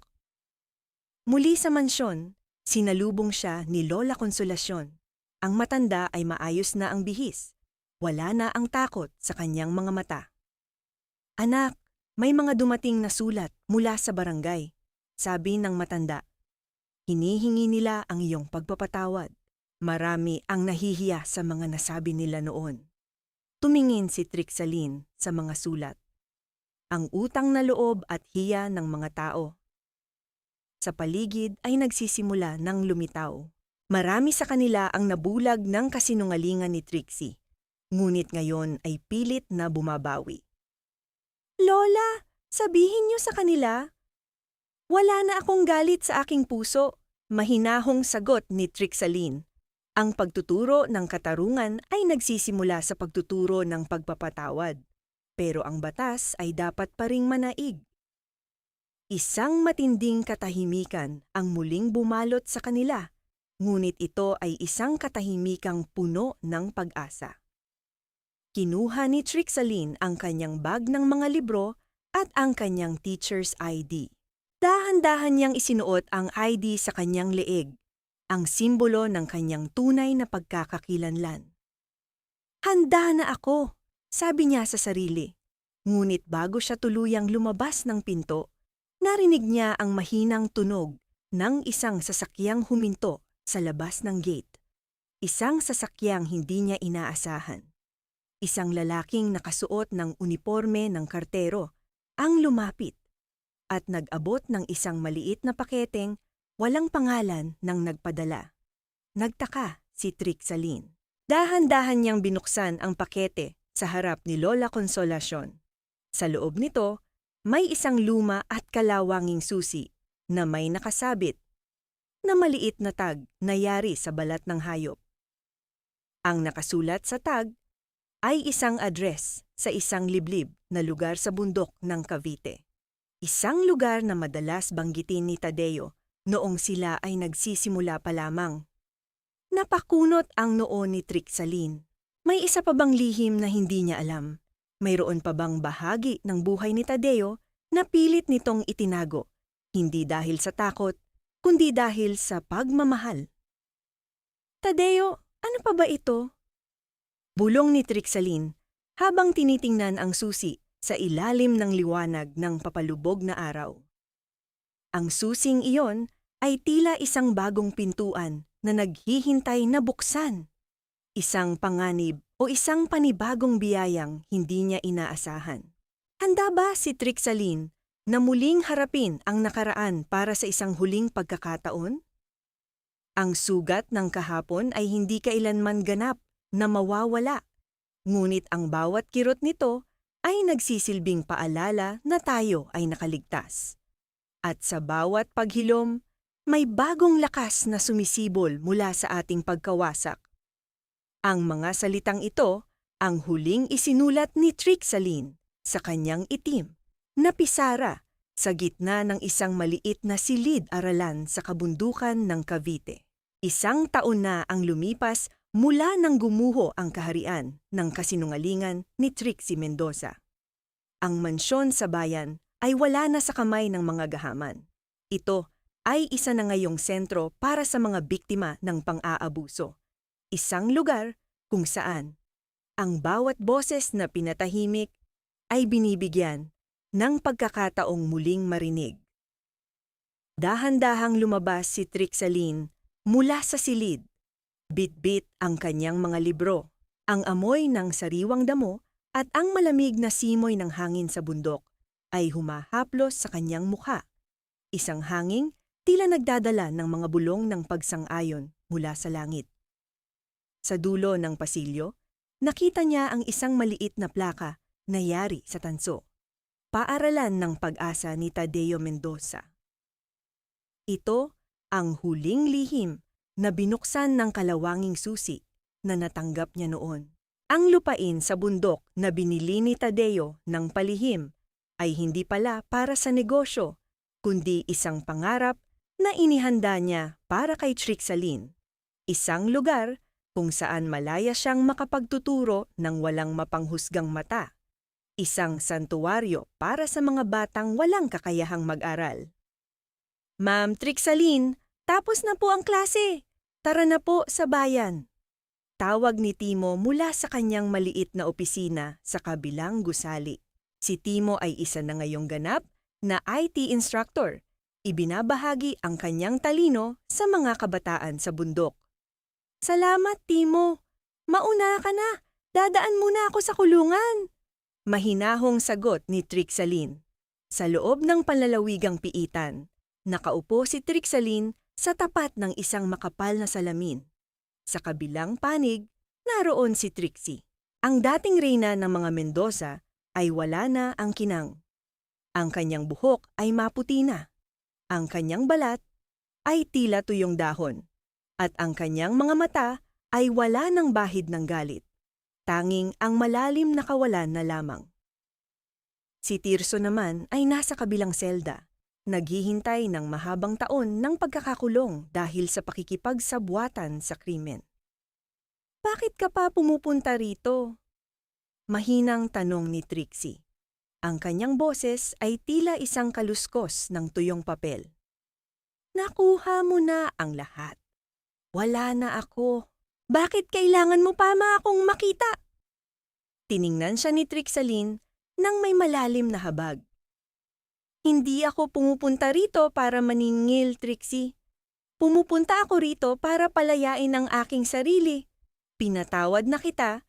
muli sa mansyon, sinalubong siya ni Lola Consolacion. Ang matanda ay maayos na ang bihis. Wala na ang takot sa kanyang mga mata. Anak, may mga dumating na sulat mula sa barangay, sabi ng matanda. Hinihingi nila ang iyong pagpapatawad. Marami ang nahihiya sa mga nasabi nila noon. Tumingin si Trixaline sa mga sulat. Ang utang na loob at hiya ng mga tao. Sa paligid ay nagsisimula ng lumitaw. Marami sa kanila ang nabulag ng kasinungalingan ni Trixie. Ngunit ngayon ay pilit na bumabawi. Lola, sabihin niyo sa kanila. Wala na akong galit sa aking puso. Mahinahong sagot ni Trixaline. Ang pagtuturo ng katarungan ay nagsisimula sa pagtuturo ng pagpapatawad. Pero ang batas ay dapat pa ring manaig. Isang matinding katahimikan ang muling bumalot sa kanila, ngunit ito ay isang katahimikang puno ng pag-asa. Kinuha ni Trixaline ang kanyang bag ng mga libro at ang kanyang teacher's ID. Dahan-dahan niyang isinuot ang ID sa kanyang leeg, ang simbolo ng kanyang tunay na pagkakakilanlan. Handa na ako, sabi niya sa sarili. Ngunit bago siya tuluyang lumabas ng pinto, narinig niya ang mahinang tunog ng isang sasakyang huminto sa labas ng gate. Isang sasakyang hindi niya inaasahan. Isang lalaking nakasuot ng uniporme ng kartero ang lumapit at nag-abot ng isang maliit na paketeng walang pangalan ng nagpadala. Nagtaka si Trixaline. Dahan-dahan niyang binuksan ang pakete sa harap ni Lola Consolacion. Sa loob nito, may isang luma at kalawanging susi na may nakasabit na maliit na tag na yari sa balat ng hayop. Ang nakasulat sa tag ay isang address sa isang liblib na lugar sa bundok ng Cavite. Isang lugar na madalas banggitin ni Tadeo noong sila ay nagsisimula pa lamang. Napakunot ang noo ni Trixaline. May isa pa bang lihim na hindi niya alam? Mayroon pa bang bahagi ng buhay ni Tadeo na pilit nitong itinago, hindi dahil sa takot, kundi dahil sa pagmamahal? Tadeo, ano pa ba ito? Bulong ni Trixaline habang tinitingnan ang susi sa ilalim ng liwanag ng papalubog na araw. Ang susing iyon ay tila isang bagong pintuan na naghihintay na buksan. Isang panganib o isang panibagong biyayang hindi niya inaasahan. Handa ba si Trixaline na muling harapin ang nakaraan para sa isang huling pagkakataon? Ang sugat ng kahapon ay hindi kailanman ganap na mawawala, ngunit ang bawat kirot nito ay nagsisilbing paalala na tayo ay nakaligtas. At sa bawat paghilom, may bagong lakas na sumisibol mula sa ating pagkawasak. Ang mga salitang ito ang huling isinulat ni Trixaline sa kanyang itim na pisara sa gitna ng isang maliit na silid-aralan sa kabundukan ng Cavite. Isang taon na ang lumipas mula nang gumuho ang kaharian ng kasinungalingan ni Trixie Mendoza. Ang mansyon sa bayan ay wala na sa kamay ng mga gahaman. Ito ay isa na ngayong sentro para sa mga biktima ng pang-aabuso. Isang lugar kung saan ang bawat boses na pinatahimik ay binibigyan ng pagkakataong muling marinig. Dahan-dahang lumabas si Trixaline mula sa silid. Bit-bit ang kanyang mga libro, ang amoy ng sariwang damo at ang malamig na simoy ng hangin sa bundok ay humahaplos sa kanyang mukha. Isang hanging tila nagdadala ng mga bulong ng pagsang-ayon mula sa langit. Sa dulo ng pasilyo, nakita niya ang isang maliit na plaka na yari sa tanso. Paaralan ng Pag-asa ni Tadeo Mendoza. Ito ang huling lihim na binuksan ng kalawanging susi na natanggap niya noon. Ang lupain sa bundok na binili ni Tadeo ng palihim ay hindi pala para sa negosyo, kundi isang pangarap na inihanda niya para kay Trixaline. Isang lugar kung saan malaya siyang makapagtuturo ng walang mapanghusgang mata. Isang santuwaryo para sa mga batang walang kakayahang mag-aral. Ma'am Trixaline, tapos na po ang klase. Tara na po sa bayan. Tawag ni Timo mula sa kanyang maliit na opisina sa kabilang gusali. Si Timo ay isa na ngayong ganap na IT instructor. Ibinabahagi ang kanyang talino sa mga kabataan sa bundok. Salamat, Timo. Mauna ka na. Dadaan muna ako sa kulungan. Mahinahong sagot ni Trixaline. Sa loob ng panlalawigang piitan, nakaupo si Trixaline sa tapat ng isang makapal na salamin. Sa kabilang panig, naroon si Trixie. Ang dating reyna ng mga Mendoza ay wala na ang kinang. Ang kanyang buhok ay maputi na. Ang kanyang balat ay tila tuyong dahon. At ang kanyang mga mata ay wala ng bahid ng galit. Tanging ang malalim na kawalan na lamang. Si Tirso naman ay nasa kabilang selda. Naghihintay ng mahabang taon ng pagkakakulong dahil sa pakikipagsabwatan sa krimen. Bakit ka pa pumupunta rito? Mahinang tanong ni Trixie. Ang kanyang boses ay tila isang kaluskos ng tuyong papel. Nakuha mo na ang lahat. Wala na ako. Bakit kailangan mo pa akong makita? Tiningnan siya ni Trixaline nang may malalim na habag. Hindi ako pumupunta rito para maningil, Trixie. Pumupunta ako rito para palayain ang aking sarili. Pinatawad na kita,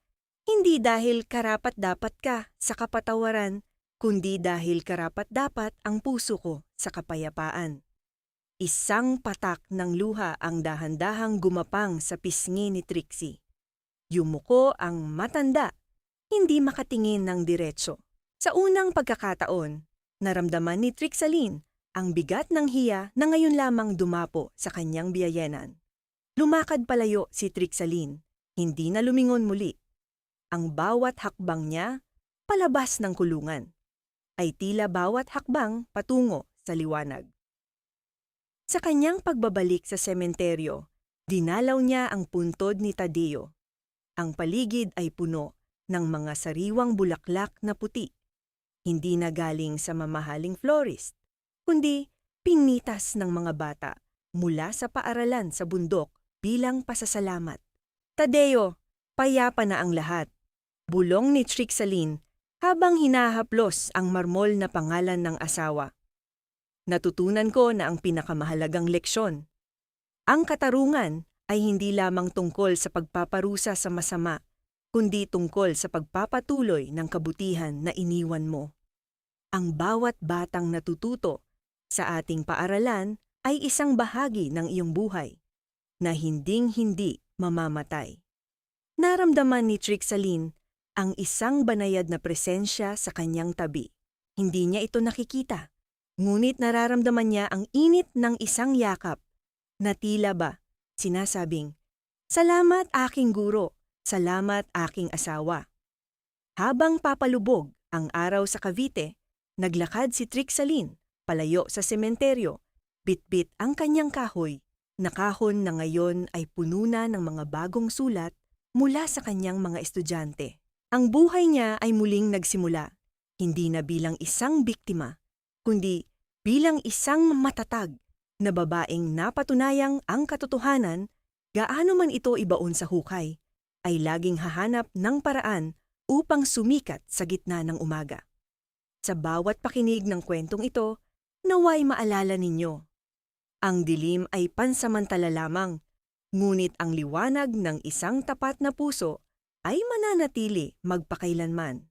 hindi dahil karapat-dapat ka sa kapatawaran, kundi dahil karapat-dapat ang puso ko sa kapayapaan. Isang patak ng luha ang dahan-dahang gumapang sa pisngi ni Trixie. Yumuko ang matanda, hindi makatingin ng diretso. Sa unang pagkakataon, naramdaman ni Trixaline ang bigat ng hiya na ngayon lamang dumapo sa kanyang biyayenan. Lumakad palayo si Trixaline, hindi na lumingon muli. Ang bawat hakbang niya, palabas ng kulungan, ay tila bawat hakbang patungo sa liwanag. Sa kanyang pagbabalik sa sementeryo, dinalaw niya ang puntod ni Tadeo. Ang paligid ay puno ng mga sariwang bulaklak na puti. Hindi na galing sa mamahaling florist, kundi pinitas ng mga bata mula sa paaralan sa bundok bilang pasasalamat. Tadeo, payapa na ang lahat. Bulong ni Trixaline habang hinahaplos ang marmol na pangalan ng asawa. Natutunan ko na ang pinakamahalagang leksyon. Ang katarungan ay hindi lamang tungkol sa pagpaparusa sa masama, kundi tungkol sa pagpapatuloy ng kabutihan na iniwan mo. Ang bawat batang natututo sa ating paaralan ay isang bahagi ng iyong buhay na hinding-hindi mamamatay. Naramdaman ni Trixaline ang isang banayad na presensya sa kanyang tabi. Hindi niya ito nakikita. Ngunit nararamdaman niya ang init ng isang yakap na tila ba sinasabing, "Salamat aking guro, salamat aking asawa." Habang papalubog ang araw sa Cavite, naglakad si Trixaline palayo sa sementeryo, bitbit ang kanyang kahoy, na kahon na ngayon ay puno na ng mga bagong sulat mula sa kanyang mga estudyante. Ang buhay niya ay muling nagsimula, hindi na bilang isang biktima, kundi Bilang isang matatag na babaeng napatunayang ang katotohanan, gaano man ito ibaon sa hukay, ay laging hahanap ng paraan upang sumikat sa gitna ng umaga. Sa bawat pakinig ng kwentong ito, naway maalala ninyo. Ang dilim ay pansamantala lamang, ngunit ang liwanag ng isang tapat na puso ay mananatili magpakailanman.